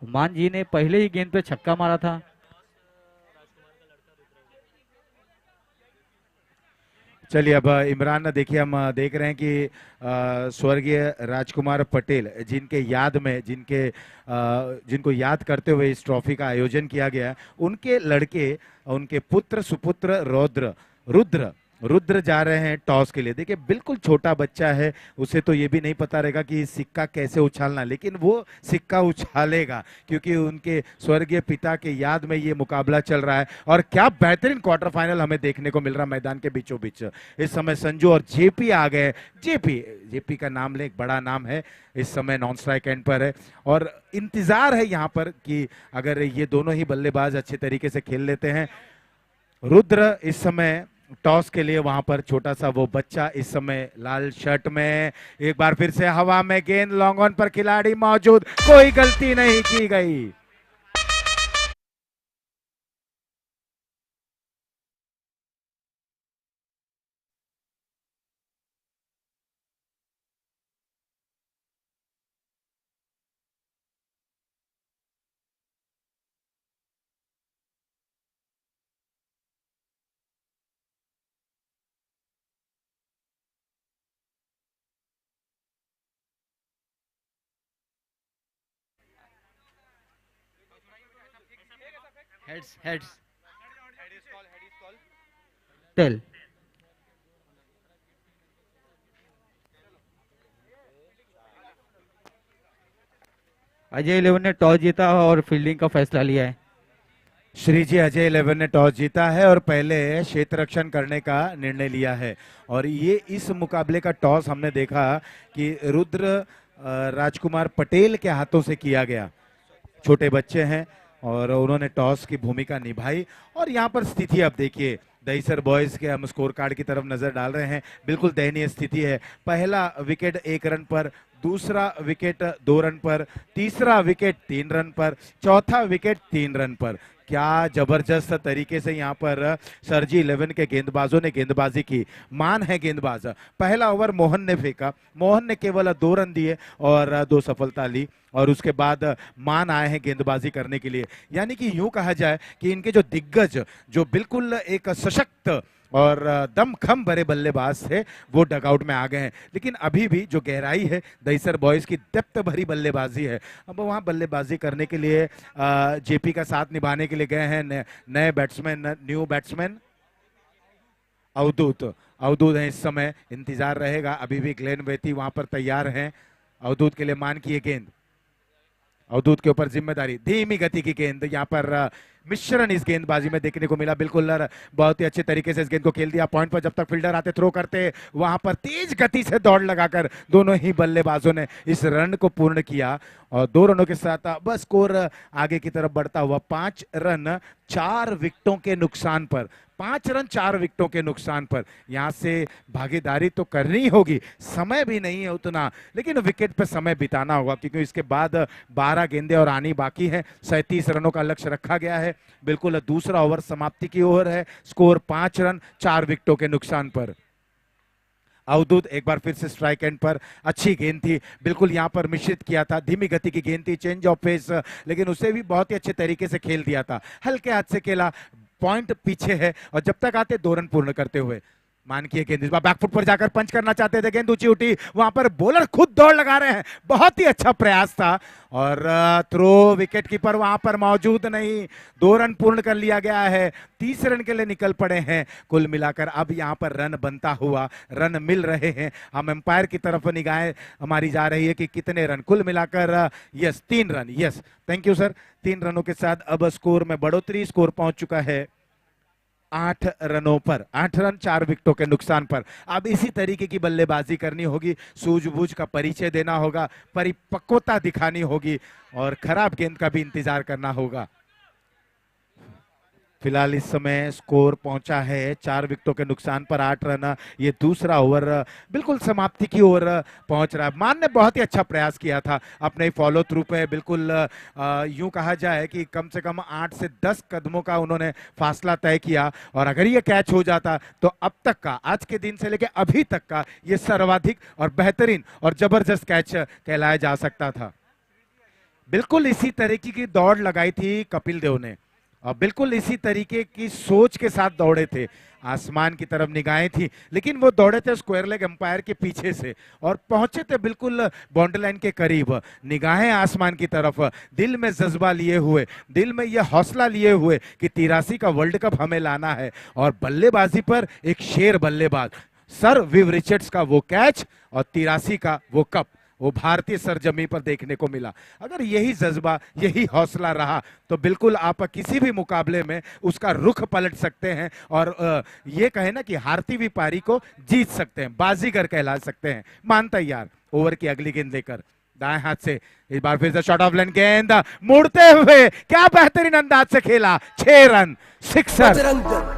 मान जी ने पहले ही गेंद पे छक्का मारा था।
चलिए अब इमरान, देखिए हम देख रहे हैं कि स्वर्गीय राजकुमार पटेल जिनके याद में, जिनको याद करते हुए इस ट्रॉफी का आयोजन किया गया, उनके लड़के, उनके पुत्र सुपुत्र रुद्र रुद्र रुद्र जा रहे हैं टॉस के लिए। देखिए बिल्कुल छोटा बच्चा है, उसे तो ये भी नहीं पता रहेगा कि सिक्का कैसे उछालना, लेकिन वो सिक्का उछालेगा क्योंकि उनके स्वर्गीय पिता के याद में ये मुकाबला चल रहा है। और क्या बेहतरीन क्वार्टर फाइनल हमें देखने को मिल रहा है मैदान के बीचों बीच। इस समय संजू और जेपी आ गए। जेपी जेपी का नाम ले, एक बड़ा नाम है, इस समय नॉन स्ट्राइक एंड पर है और इंतजार है यहाँ पर कि अगर ये दोनों ही बल्लेबाज अच्छे तरीके से खेल लेते हैं। रुद्र इस समय टॉस के लिए वहां पर, छोटा सा वो बच्चा इस समय लाल शर्ट में, एक बार फिर से हवा में गेंद, लॉन्ग ऑन पर खिलाड़ी मौजूद, कोई गलती नहीं की गई।
हेड्स।
टेल। अजय 11 ने टॉस जीता और फील्डिंग का फैसला लिया है।
श्रीजी अजय 11 ने टॉस जीता है और पहले क्षेत्र रक्षण करने का निर्णय लिया है। और ये इस मुकाबले का टॉस हमने देखा कि रुद्र राजकुमार पटेल के हाथों से किया गया। छोटे बच्चे हैं और उन्होंने टॉस की भूमिका निभाई। और यहाँ पर स्थिति अब देखिए, दहीसर बॉयज के हम स्कोर कार्ड की तरफ नजर डाल रहे हैं। बिल्कुल दयनीय स्थिति है। पहला विकेट 1 रन पर, दूसरा विकेट 2 रन पर, तीसरा विकेट 3 रन पर, चौथा विकेट 3 रन पर। क्या जबरदस्त तरीके से यहाँ पर सरजी 11 के गेंदबाजों ने गेंदबाजी की। मान है गेंदबाज। पहला ओवर मोहन ने फेंका, मोहन ने केवल 2 रन दिए और 2 सफलता ली। और उसके बाद मान आए हैं गेंदबाजी करने के लिए। यानी कि यूं कहा जाए कि इनके जो दिग्गज, जो बिल्कुल एक सशक्त और दमखम भरे बल्लेबाज थे, वो डगआउट में आ गए हैं। लेकिन अभी भी जो गहराई है, दहीसर बॉयज की डेप्थ भरी बल्लेबाजी है। अब वहां बल्लेबाजी करने के लिए जेपी का साथ निभाने के लिए गए हैं नए बैट्समैन, न्यू बैट्समैन अवधूत। अवधूत है इस समय, इंतजार रहेगा। अभी भी ग्लेन वेती वहां पर तैयार हैं। अवधूत के लिए मान की ये गेंद, अवधूत के ऊपर जिम्मेदारी। धीमी गति की गेंद, यहाँ पर मिश्रण इस गेंदबाजी में देखने को मिला। बिल्कुल बहुत ही अच्छे तरीके से इस गेंद को खेल दिया पॉइंट पर। जब तक फील्डर आते थ्रो करते, वहां पर तेज गति से दौड़ लगाकर दोनों ही बल्लेबाजों ने इस रन को पूर्ण किया। और 2 रनों के साथ अब स्कोर आगे की तरफ बढ़ता हुआ 5 रन 4 विकेटों के नुकसान पर। 5 रन 4 विकेटों के नुकसान पर यहां से भागीदारी तो करनी होगी। समय भी नहीं है उतना, लेकिन विकेट पे समय बिताना होगा क्योंकि इसके बाद 12 गेंदें और आनी बाकी है। 37 रनों का लक्ष्य रखा गया है। बिल्कुल दूसरा ओवर समाप्ति की ओर है। स्कोर 5 रन 4 विकेटों के नुकसान पर। अवधूत एक बार फिर से स्ट्राइक एंड पर। अच्छी गेंद थी, बिल्कुल यहां पर मिश्रित किया था। धीमी गति की गेंद थी, चेंज ऑफ पेस, लेकिन उसे भी बहुत ही अच्छे तरीके से खेल दिया था। हल्के हाथ से खेला, पॉइंट पीछे है। और जब तक आते 2 रन पूर्ण करते हुए। मान किए गेंद इस बार बैकफुट पर जाकर पंच करना चाहते थे, गेंद ऊंची उठी, वहां पर बॉलर खुद दौड़ लगा रहे हैं। बहुत ही अच्छा प्रयास था। और थ्रो विकेट कीपर वहां पर मौजूद नहीं। 2 रन पूर्ण कर लिया गया है। 30 रन के लिए निकल पड़े हैं। कुल मिलाकर अब यहां पर रन बनता हुआ रन मिल रहे हैं। हम एम्पायर की तरफ निगाहें हमारी जा रही है कि कितने रन कुल मिलाकर। Yes 3 run, yes thank you sir. 3 रनों के साथ अब स्कोर में बढ़ोतरी। स्कोर पहुंच चुका है 8 रनों पर। 8 रन 4 विकेटों के नुकसान पर। अब इसी तरीके की बल्लेबाजी करनी होगी, सूझबूझ का परिचय देना होगा, परिपक्वता दिखानी होगी और खराब गेंद का भी इंतजार करना होगा। फिलहाल इस समय स्कोर पहुंचा है 4 विकेटों के नुकसान पर 8 रन। ये दूसरा ओवर बिल्कुल समाप्ति की ओर पहुंच रहा है। मान ने बहुत ही अच्छा प्रयास किया था अपने फॉलो थ्रू पे। बिल्कुल यूं कहा जाए कि कम से कम 8 से 10 कदमों का उन्होंने फासला तय किया। और अगर ये कैच हो जाता तो अब तक का, आज के दिन से लेकर अभी तक का, ये सर्वाधिक और बेहतरीन और जबरदस्त कैच कहलाया जा सकता था। बिल्कुल इसी तरीके की दौड़ लगाई थी कपिल देव ने और बिल्कुल इसी तरीके की सोच के साथ दौड़े थे। आसमान की तरफ निगाहें थी, लेकिन वो दौड़े थे स्क्वायर लेग एम्पायर के पीछे से और पहुंचे थे बिल्कुल बाउंड्री लाइन के करीब। निगाहें आसमान की तरफ, दिल में जज्बा लिए हुए, दिल में यह हौसला लिए हुए कि 83 का वर्ल्ड कप हमें लाना है। और बल्लेबाजी पर एक शेर बल्लेबाज सर विव रिचर्ड्स का वो कैच और 83 का वो कप, वो भारतीय सरजमी पर देखने को मिला। अगर यही जज्बा, यही हौसला रहा तो बिल्कुल आप किसी भी मुकाबले में उसका रुख पलट सकते हैं और ये कहे ना कि हारती हुई पारी को जीत सकते हैं, बाजीगर कहला सकते हैं। मान तैयार, ओवर की अगली गेंद लेकर दाएं हाथ से इस बार फिर से शॉट ऑफ लाइन गेंद मुड़ते हुए, क्या बेहतरीन अंदाज से खेला। 6 रन, सिक्सर।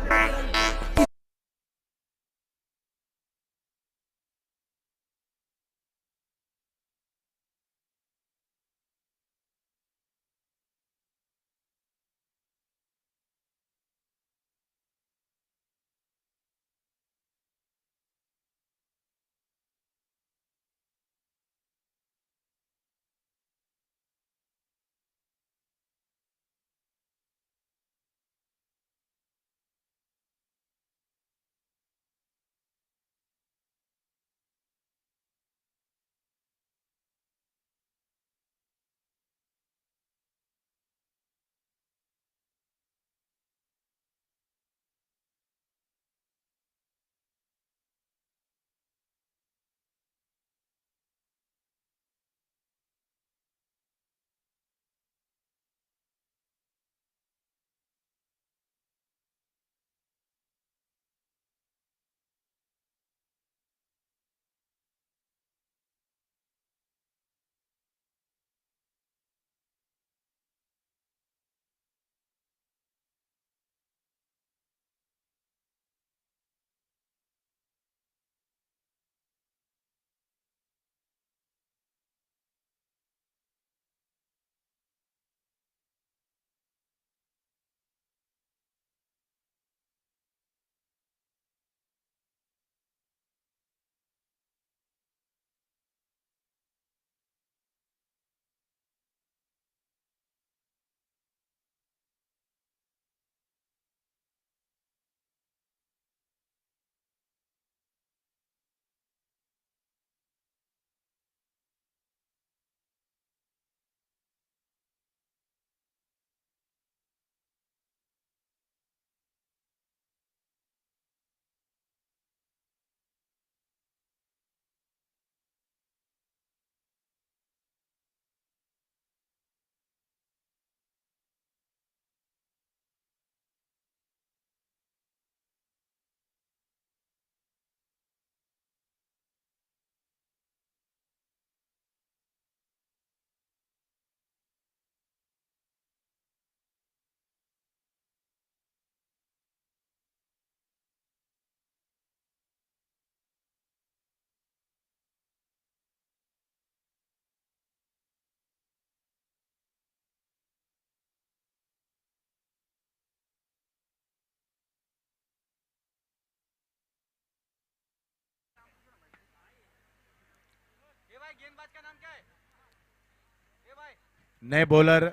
नए बॉलर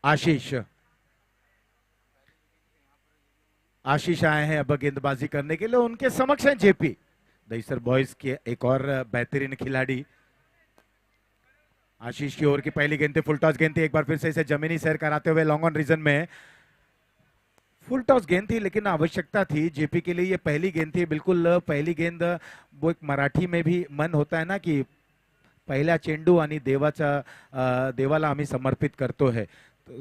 आशीष आशीष आए हैं अब गेंदबाजी करने के लिए। उनके समक्ष हैं जेपी दहीसर बॉयज के एक और बेहतरीन खिलाड़ी। आशीष की ओर की पहली गेंद थी, फुल टॉस गेंद थी। एक बार फिर से इसे जमीनी सैर कराते हुए लॉन्ग ऑन रीजन में फुल टॉस गेंद थी, लेकिन आवश्यकता थी जेपी के लिए। ये पहली गेंद थी, बिल्कुल पहली गेंद। वो एक मराठी में भी मन होता है ना कि पहिला चेंडू आणि देवाला आम्ही समर्पित करतो है।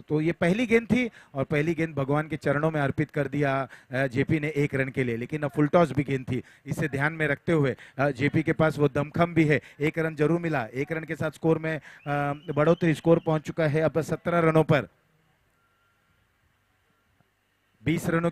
तो ये पहली गेंद थी और पहली गेंद भगवान के चरणों में अर्पित कर दिया जेपी ने 1 रन के लिए। लेकिन फुल टॉस भी गेंद थी, इसे ध्यान में रखते हुए जेपी के पास वो दमखम भी है। 1 रन जरूर मिला। 1 रन के साथ स्कोर में बढ़ोतरी, स्कोर पहुंच चुका है अब 17 रनों पर। 20 रनों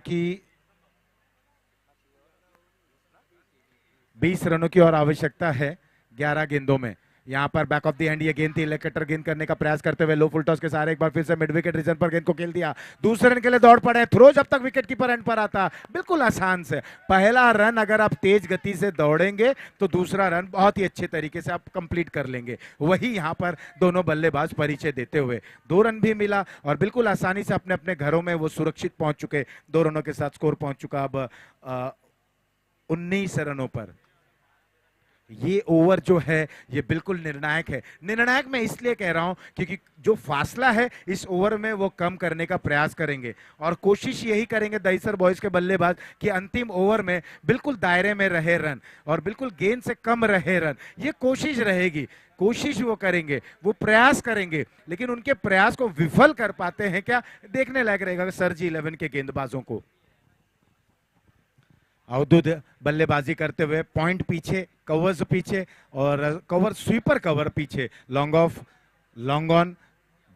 की और आवश्यकता है 11 गेंदों में। यहां पर बैक ऑफ द हैंड ये गेंद थी, लेग कटर गेंद करने का प्रयास करते हुए लो फुल टॉस के सहारे एक बार फिर से मिड विकेट रीजन पर गेंद को खेल दिया। दूसरे रन के लिए दौड़ पड़े, थ्रो जब तक विकेट कीपर एंड पर आता, बिल्कुल आसान से पहला रन अगर आप तेज गति से दौड़ेंगे तो दूसरा रन बहुत ही अच्छे तरीके से आप कंप्लीट कर लेंगे। वही यहां पर दोनों बल्लेबाज परिचय देते हुए 2 रन भी मिला और बिल्कुल आसानी से अपने अपने घरों में वो सुरक्षित पहुंच चुके। 2 रनों के साथ स्कोर पहुंच चुका अब 19 रनों पर। ये ओवर जो है ये बिल्कुल निर्णायक है। निर्णायक मैं इसलिए कह रहा हूं क्योंकि जो फासला है इस ओवर में वो कम करने का प्रयास करेंगे और कोशिश यही करेंगे दहीसर बॉयज के बल्लेबाज कि अंतिम ओवर में बिल्कुल दायरे में रहे रन और बिल्कुल गेंद से कम रहे रन। ये कोशिश रहेगी, कोशिश वो करेंगे, वो प्रयास करेंगे, लेकिन उनके प्रयास को विफल कर पाते हैं क्या, देखने लायक रहेगा सरजी 11 के गेंदबाजों को। अवधूत बल्लेबाजी करते हुए, पॉइंट पीछे, कवर्स पीछे और कवर स्वीपर कवर पीछे, long off, long on,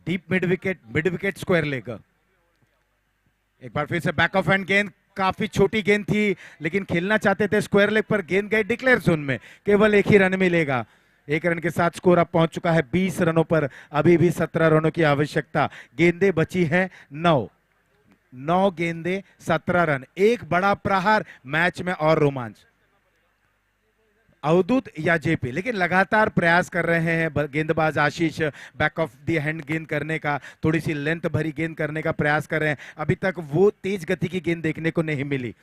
deep mid wicket square leg. एक बार फिर से बैक ऑफ हैंड गेंद, काफी छोटी गेंद थी लेकिन खेलना चाहते थे स्क्वायर लेग पर, गेंद गई डिक्लेयर जोन में, केवल 1 ही रन मिलेगा। 1 रन के साथ स्कोर अब पहुंच चुका है 20 रनों पर। अभी भी 17 रनों की आवश्यकता। गेंदें बची हैं 9 गेंदे 17 रन, एक बड़ा प्रहार, मैच में और रोमांच। अवधूत या जेपी, लेकिन लगातार प्रयास कर रहे हैं गेंदबाज आशीष बैक ऑफ द हैंड गेंद करने का, थोड़ी सी लेंथ भरी गेंद करने का प्रयास कर रहे हैं। अभी तक वो तेज गति की गेंद देखने को नहीं मिली।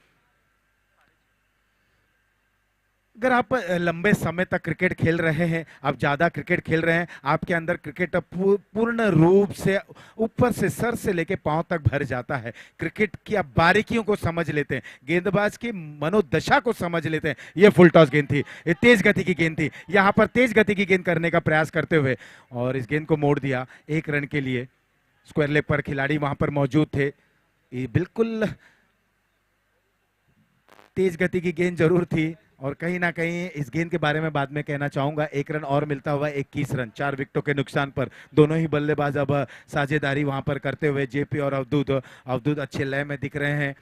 अगर आप लंबे समय तक क्रिकेट खेल रहे हैं, आप ज्यादा क्रिकेट खेल रहे हैं, आपके अंदर क्रिकेट पूर्ण रूप से ऊपर से सर से लेके पांव तक भर जाता है। क्रिकेट की आप बारीकियों को समझ लेते हैं, गेंदबाज की मनोदशा को समझ लेते हैं। ये फुल टॉस गेंद थी, ये तेज गति की गेंद थी। यहां पर तेज गति की गेंद करने का प्रयास करते हुए और इस गेंद को मोड़ दिया 1 रन के लिए। स्क्वायर लेग पर खिलाड़ी वहां पर मौजूद थे। ये बिल्कुल तेज गति की गेंद जरूर थी और कहीं ना कहीं इस गेंद के बारे में बाद में कहना चाहूंगा। 1 रन और मिलता हुआ 21 रन, 4 विकेटों के नुकसान पर। दोनों ही बल्लेबाज अब साझेदारी वहां पर करते हुए, जेपी और अवधूत अच्छे लय में दिख रहे हैं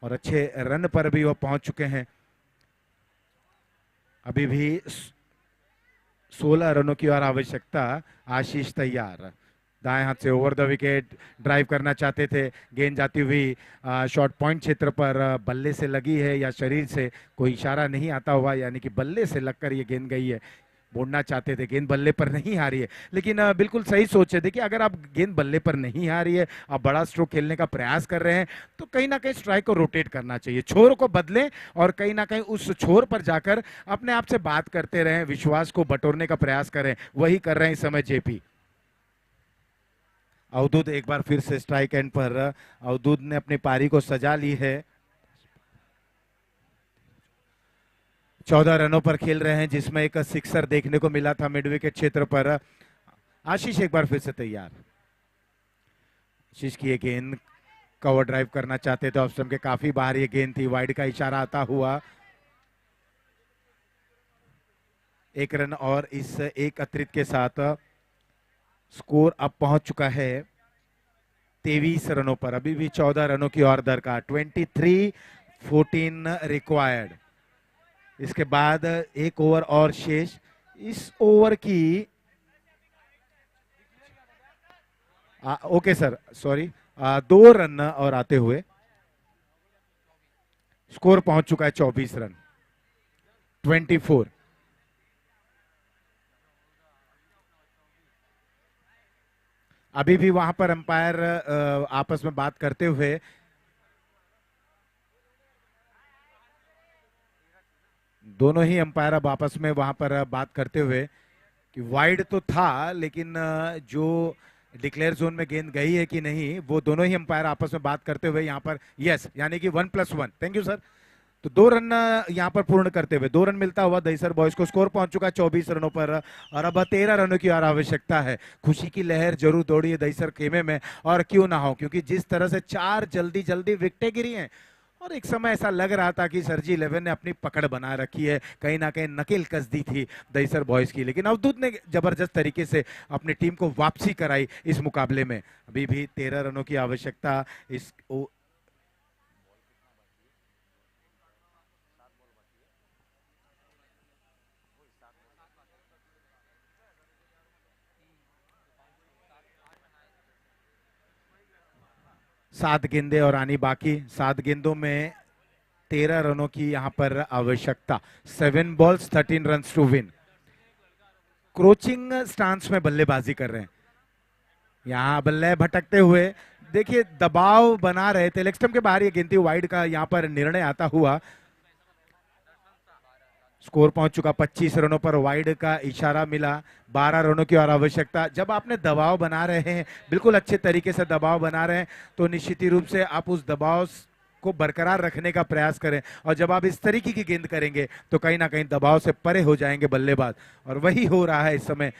और अच्छे रन पर भी वो पहुंच चुके हैं। अभी भी 16 रनों की और आवश्यकता। आशीष तैयार, दाएं हाथ से ओवर द विकेट ड्राइव करना चाहते थे, गेंद जाती हुई शॉर्ट पॉइंट क्षेत्र पर बल्ले से लगी है या शरीर से, कोई इशारा नहीं आता हुआ, यानी कि बल्ले से लगकर ये गेंद गई है। मोड़ना चाहते थे, गेंद बल्ले पर नहीं आ रही है, लेकिन बिल्कुल सही सोच है। देखिए अगर आप गेंद बल्ले पर नहीं आ रही है, आप बड़ा स्ट्रोक खेलने का प्रयास कर रहे हैं, तो कहीं ना कहीं स्ट्राइक को रोटेट करना चाहिए, छोर को बदलें और कहीं ना कहीं उस छोर पर जाकर अपने आप से बात करते रहें, विश्वास को बटोरने का प्रयास करें। वही कर रहे हैं इस समय जेपी। अवधूत एक बार फिर से स्ट्राइक एंड पर। अवधूत ने अपनी पारी को सजा ली है। 14 रनों पर खेल रहे हैं, जिसमें एक सिक्सर देखने को मिला था मिड विकेट क्षेत्र पर। आशीष एक बार फिर से तैयार। आशीष की ये गेंद कवर ड्राइव करना चाहते थे, ऑफ स्टंप के काफी बाहर ये गेंद थी, वाइड का इशारा आता हुआ। 1 रन और इस एक अतिरिक्त के साथ स्कोर अब पहुंच चुका है 23 रनों पर। अभी भी 14 रनों की और दरकार, 23-14 रिक्वायर्ड। इसके बाद 1 ओवर और शेष। इस ओवर की ओके सर, सॉरी, 2 रन और आते हुए स्कोर पहुंच चुका है 24 रन। 24। अभी भी वहां पर अंपायर आपस में बात करते हुए, दोनों ही अंपायर अब आपस में वहां पर बात करते हुए कि वाइड तो था, लेकिन जो डिक्लेयर जोन में गेंद गई है कि नहीं, वो दोनों ही अंपायर आपस में बात करते हुए यहाँ पर यस, यानी कि 1+1। Thank you sir. तो 2 रन यहाँ पर पूर्ण करते हुए 2 रन मिलता हुआ दहीसर बॉयज को। स्कोर पहुंच चुका है 24 रनों पर और अब 13 रनों की और आवश्यकता है। खुशी की लहर जरूर दौड़ी है दहीसर खेमे में, और क्यों ना हो, क्योंकि जिस तरह से 4 जल्दी जल्दी विकेटें गिरी हैं और एक समय ऐसा लग रहा था कि सरजी 11 ने अपनी पकड़ बना रखी है, कहीं ना कहीं नकेल कस दी थी दहीसर बॉयज की, लेकिन अवधूत ने जबरदस्त तरीके से अपनी टीम को वापसी कराई इस मुकाबले में। अभी भी 13 रनों की आवश्यकता इस 7 गेंदें और आनी बाकी। 7 गेंदों में 13 रनों की यहां पर आवश्यकता। 7 balls 13 run to win. Crouching stance में बल्लेबाजी कर रहे हैं, यहां बल्ले भटकते हुए देखिए दबाव बना रहे थे। लेग स्टंप के बाहर ये गेंद थी, वाइड का यहां पर निर्णय आता हुआ। स्कोर पहुंच चुका 25 रनों पर, वाइड का इशारा मिला। 12 रनों की और आवश्यकता। जब आपने दबाव बना रहे हैं, बिल्कुल अच्छे तरीके से दबाव बना रहे हैं, तो निश्चित ही रूप से आप उस दबाव को बरकरार रखने का प्रयास करें, और जब आप इस तरीके की गेंद करेंगे तो कहीं ना कहीं दबाव से परे हो जाएंगे बल्लेबाज, और वही हो रहा है इस समय।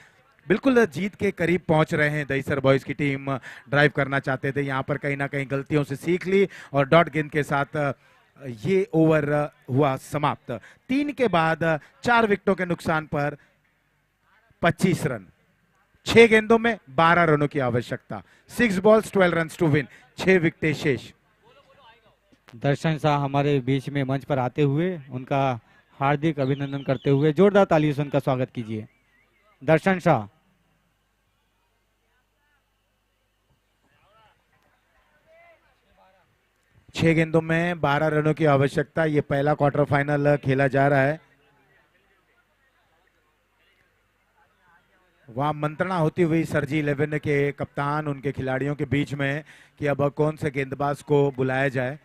बिल्कुल जीत के करीब पहुंच रहे हैं दहीसर बॉयज की टीम। ड्राइव करना चाहते थे, यहां पर कहीं ना कहीं गलतियों से सीख ली और डॉट गेंद के साथ ये ओवर हुआ समाप्त। 3 के बाद 4 विकेटों के नुकसान पर 25 रन। 6 गेंदों में 12 रनों की आवश्यकता। 6 बॉल्स 12 रन टू विन। 6 विकेटें शेष।
दर्शन शाह हमारे बीच में मंच पर आते हुए उनका हार्दिक अभिनंदन करते हुए जोरदार तालियों से उनका स्वागत कीजिए। दर्शन शाह।
6 गेंदों में 12 रनों की आवश्यकता। ये पहला क्वार्टर फाइनल खेला जा रहा है। वहां मंत्रणा होती हुई सरजी 11 के कप्तान उनके खिलाड़ियों के बीच में कि अब कौन से गेंदबाज को बुलाया जाए,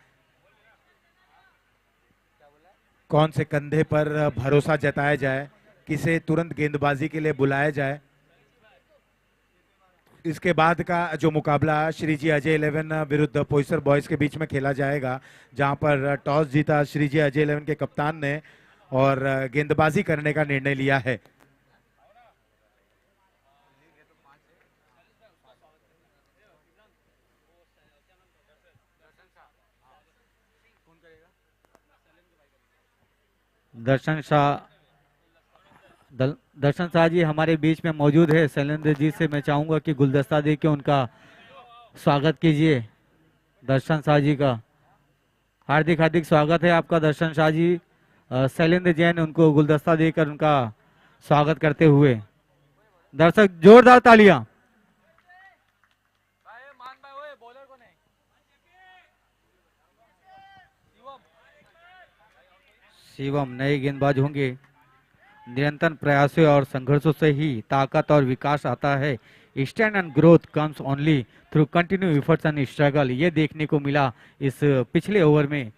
कौन से कंधे पर भरोसा जताया जाए, किसे तुरंत गेंदबाजी के लिए बुलाया जाए। इसके बाद का जो मुकाबला श्रीजी अजय 11 विरुद्ध पोइसर बॉयज के बीच में खेला जाएगा, जहां पर टॉस जीता श्रीजी अजय 11 के कप्तान ने और गेंदबाजी करने का निर्णय लिया है।
दर्शन शाह दर्शन शाह जी हमारे बीच में मौजूद है। शैलेंद्र जी से मैं चाहूंगा कि गुलदस्ता दे के उनका स्वागत कीजिए। दर्शन शाह जी का हार्दिक हार्दिक स्वागत है आपका दर्शन शाह जी। शैलेंद्र जैन उनको गुलदस्ता देकर उनका स्वागत करते हुए दर्शक जोरदार तालियां। शिवम नए गेंदबाज होंगे। निरंतर प्रयासों और संघर्षों से ही ताकत और विकास आता है। Stand and growth comes only through continue efforts and struggle. ये देखने को मिला इस पिछले ओवर में,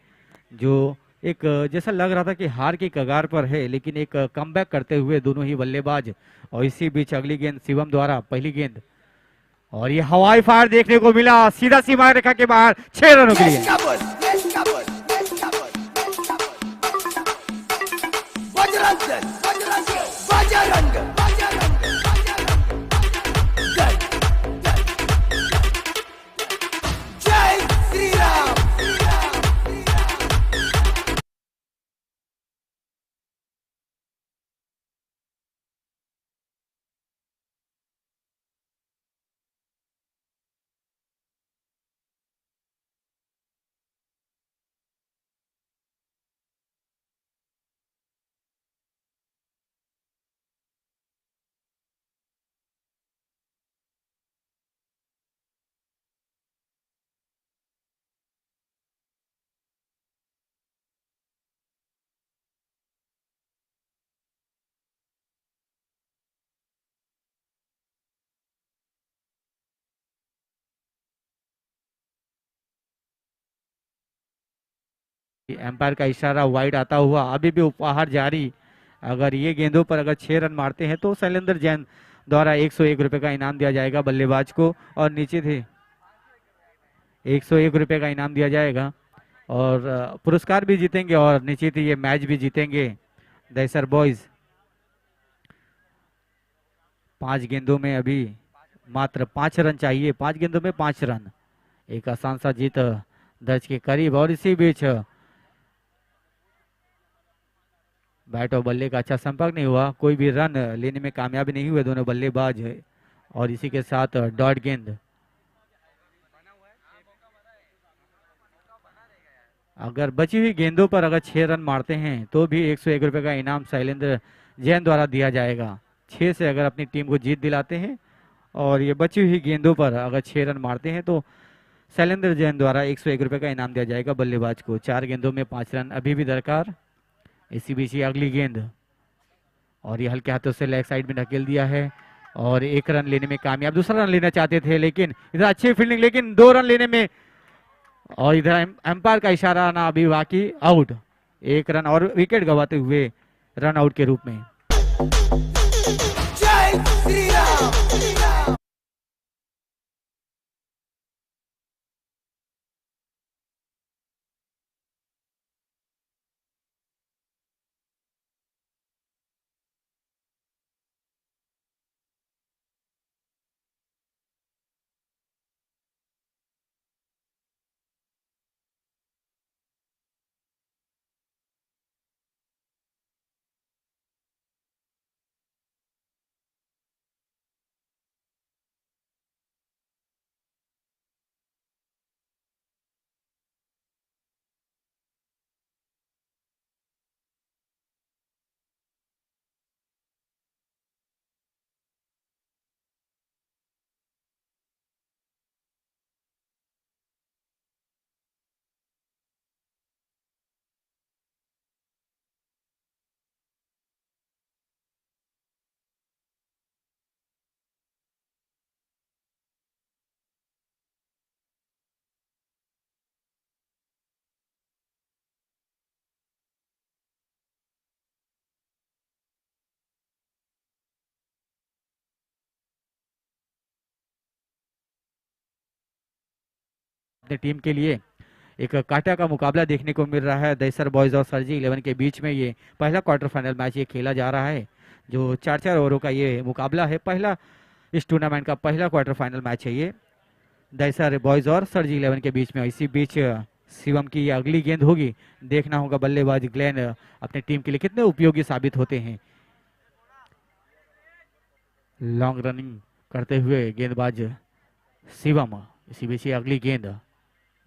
जो एक जैसा लग रहा था कि हार की कगार पर है, लेकिन एक कमबैक करते हुए दोनों ही बल्लेबाज। और इसी बीच अगली गेंद शिवम द्वारा पहली गेंद, और ये हवाई फायर देखने को मिला सीधा सीमा रेखा के बाहर 6 रनों के लिए। एम्पायर का इशारा, वाइड आता हुआ, अभी भी उपहार जारी। अगर ये गेंदों पर अगर 6 रन मारते हैं तो शैलेंद्र जैन द्वारा 101 रुपए का इनाम दिया जाएगा बल्लेबाज को, और नीचे थे 101 रुपए का इनाम दिया जाएगा, और पुरस्कार भी जीतेंगे और निश्चित ही ये मैच भी जीतेंगे दैसर बॉयज। 5 गेंदों में अभी मात्र 5 रन चाहिए, 5 गेंदों में 5 रन, एक आसान सा जीत दर्ज के करीब। और इसी बीच बैट और बल्ले का अच्छा संपर्क नहीं हुआ, कोई भी रन लेने में कामयाब नहीं हुए दोनों बल्लेबाज, और इसी के साथ डॉट गेंद। अगर बची हुई गेंदों पर अगर 6 रन मारते हैं तो भी 101 रुपए का इनाम शैलेंद्र जैन द्वारा दिया जाएगा। 6 से अगर अपनी टीम को जीत दिलाते हैं और ये बची हुई गेंदों पर अगर 6 रन मारते हैं तो शैलेंद्र जैन द्वारा 101 रुपए का इनाम दिया जाएगा बल्लेबाज को। 4 गेंदों में 5 रन अभी भी दरकार। इसी बीच ये अगली गेंद, और ये हल्के हाथों से लेग साइड में ढकेल दिया है, और 1 रन लेने में कामयाब। दूसरा रन लेना चाहते थे लेकिन इधर अच्छी फील्डिंग, लेकिन 2 रन लेने में, और इधर एम्पायर का इशारा आना अभी बाकी, आउट। 1 रन और विकेट गंवाते हुए रन आउट के रूप में।
जय श्री राम।
अपनी टीम के लिए एक कांटा का मुकाबला देखने को मिल रहा है दैसर बॉयज और सरजी 11 के बीच में। ये पहला क्वार्टर फाइनल मैच ये खेला जा रहा है, जो 4-4 ओवरों का ये मुकाबला है। पहला इस टूर्नामेंट का पहला क्वार्टर फाइनल मैच है ये दैसर बॉयज और सरजी 11 के बीच में। इसी बीच शिवम की ये अगली गेंद होगी, देखना होगा बल्लेबाज ग्लेन अपने टीम के लिए कितने उपयोगी साबित होते हैं। लॉन्ग रनिंग करते हुए गेंदबाज शिवम। इसी बीच ये अगली गेंद,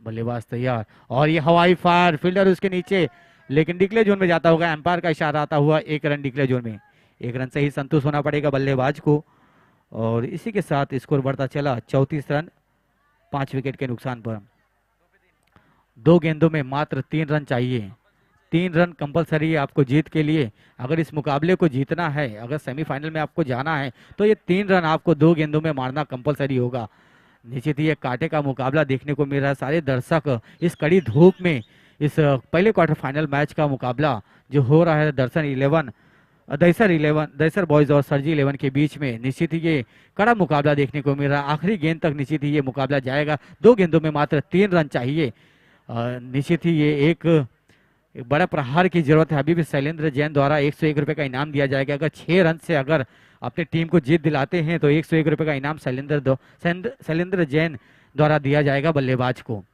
बल्लेबाज तैयार, और ये हवाई फायर, फील्डर उसके नीचे, लेकिन डिक्ले जोन में जाता होगा। एम्पायर का इशारा आता हुआ 1 रन डिक्ले जोन में। 1 रन से ही संतुष्ट होना पड़ेगा बल्लेबाज को, और इसी के साथ स्कोर बढ़ता चला 34 रन 5 विकेट के नुकसान पर। 2 गेंदों में मात्र 3 रन चाहिए। 3 रन कंपलसरी है आपको जीत के लिए। अगर इस मुकाबले को जीतना है, अगर सेमीफाइनल में आपको जाना है तो ये 3 रन आपको 2 गेंदों में मारना कंपलसरी होगा। निश्चित ही ये कांटे का मुकाबला देखने को मिल रहा है। सारे दर्शक इस कड़ी धूप में इस पहले क्वार्टर फाइनल मैच का मुकाबला जो हो रहा है दैसर बॉयज और सरजी 11 के बीच में, निश्चित ही ये कड़ा मुकाबला देखने को मिल रहा है। आखिरी गेंद तक निश्चित ही ये मुकाबला जाएगा। 2 गेंदों में मात्र 3 रन चाहिए। निश्चित ही ये एक बड़ा प्रहार की जरूरत है। अभी भी शैलेंद्र जैन द्वारा 101 रुपए का इनाम दिया जाएगा। अगर 6 रन से अगर अपनी टीम को जीत दिलाते हैं तो 101 रुपए का इनाम शैलेंद्र जैन द्वारा दिया जाएगा बल्लेबाज को।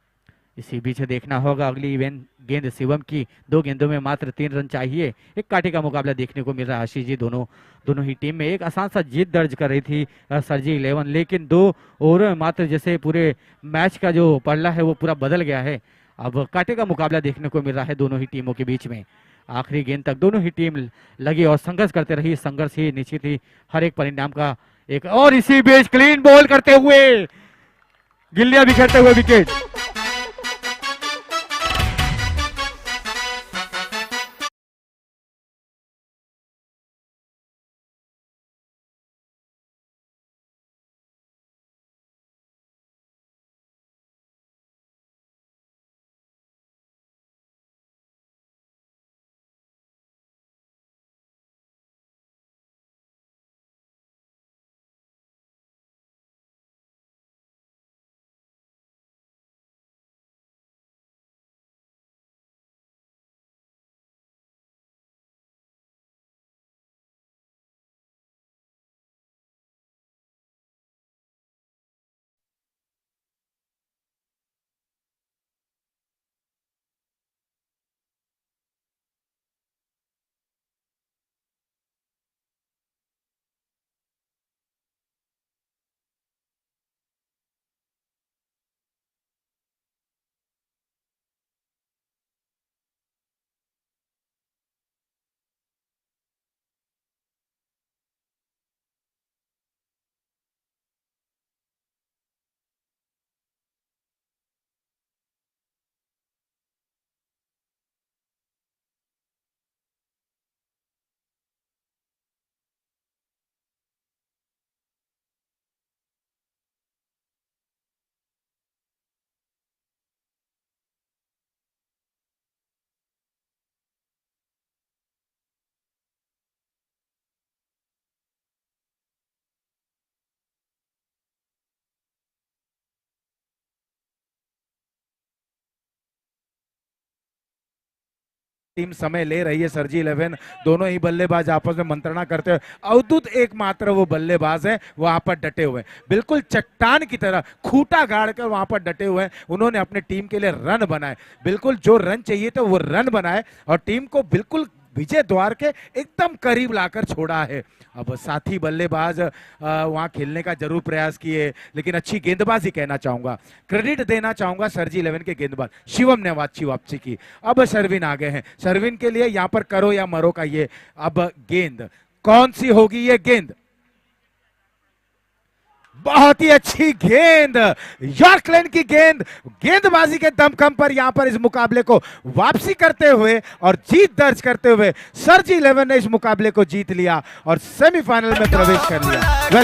इसी बीच देखना होगा अगली इवेंट गेंद शिवम की। 2 गेंदों में मात्र 3 रन चाहिए। एक कांटे का मुकाबला देखने को मिल रहा है। आशीष जी, दोनों ही टीम में एक आसान सा जीत दर्ज कर रही थी सरजी 11, लेकिन 2 ओवर में मात्र जैसे पूरे मैच का जो पल्ला है वो पूरा बदल गया है। अब कांटे का मुकाबला देखने को मिल रहा है दोनों ही टीमों के बीच में। आखिरी गेंद तक दोनों ही टीम लगी और संघर्ष करते रही। संघर्ष ही निश्चित ही हर एक परिणाम का एक, और इसी बीच क्लीन बॉल करते हुए, गिल्लियां बिखेरते हुए विकेट।
टीम समय ले रही है। सरजी 11 दोनों ही बल्लेबाज आपस में मंत्रणा करते हुए, अवधूत एकमात्र वो बल्लेबाज है वहां पर डटे हुए हैं, बिल्कुल चट्टान की तरह खूंटा गाड़ कर वहां पर डटे हुए हैं। उन्होंने अपने टीम के लिए रन बनाए, बिल्कुल जो रन चाहिए थे वो रन बनाए और टीम को बिल्कुल विजय द्वार के एकदम करीब लाकर छोड़ा है। अब साथी बल्लेबाज वहां खेलने का जरूर प्रयास किए, लेकिन अच्छी गेंदबाजी कहना चाहूंगा, क्रेडिट देना चाहूंगा सरजी 11 के गेंदबाज शिवम ने अच्छी वापसी की। अब शर्विन आ गए हैं, शर्विन के लिए यहां पर करो या मरो का ये अब गेंद कौन सी होगी, ये गेंद बहुत ही अच्छी गेंद, यॉर्कलैंड की गेंद, गेंदबाजी के दमखम पर यहां पर इस मुकाबले को वापसी करते हुए और जीत दर्ज करते हुए सरजी 11 ने इस मुकाबले को जीत लिया और सेमीफाइनल में प्रवेश कर लिया।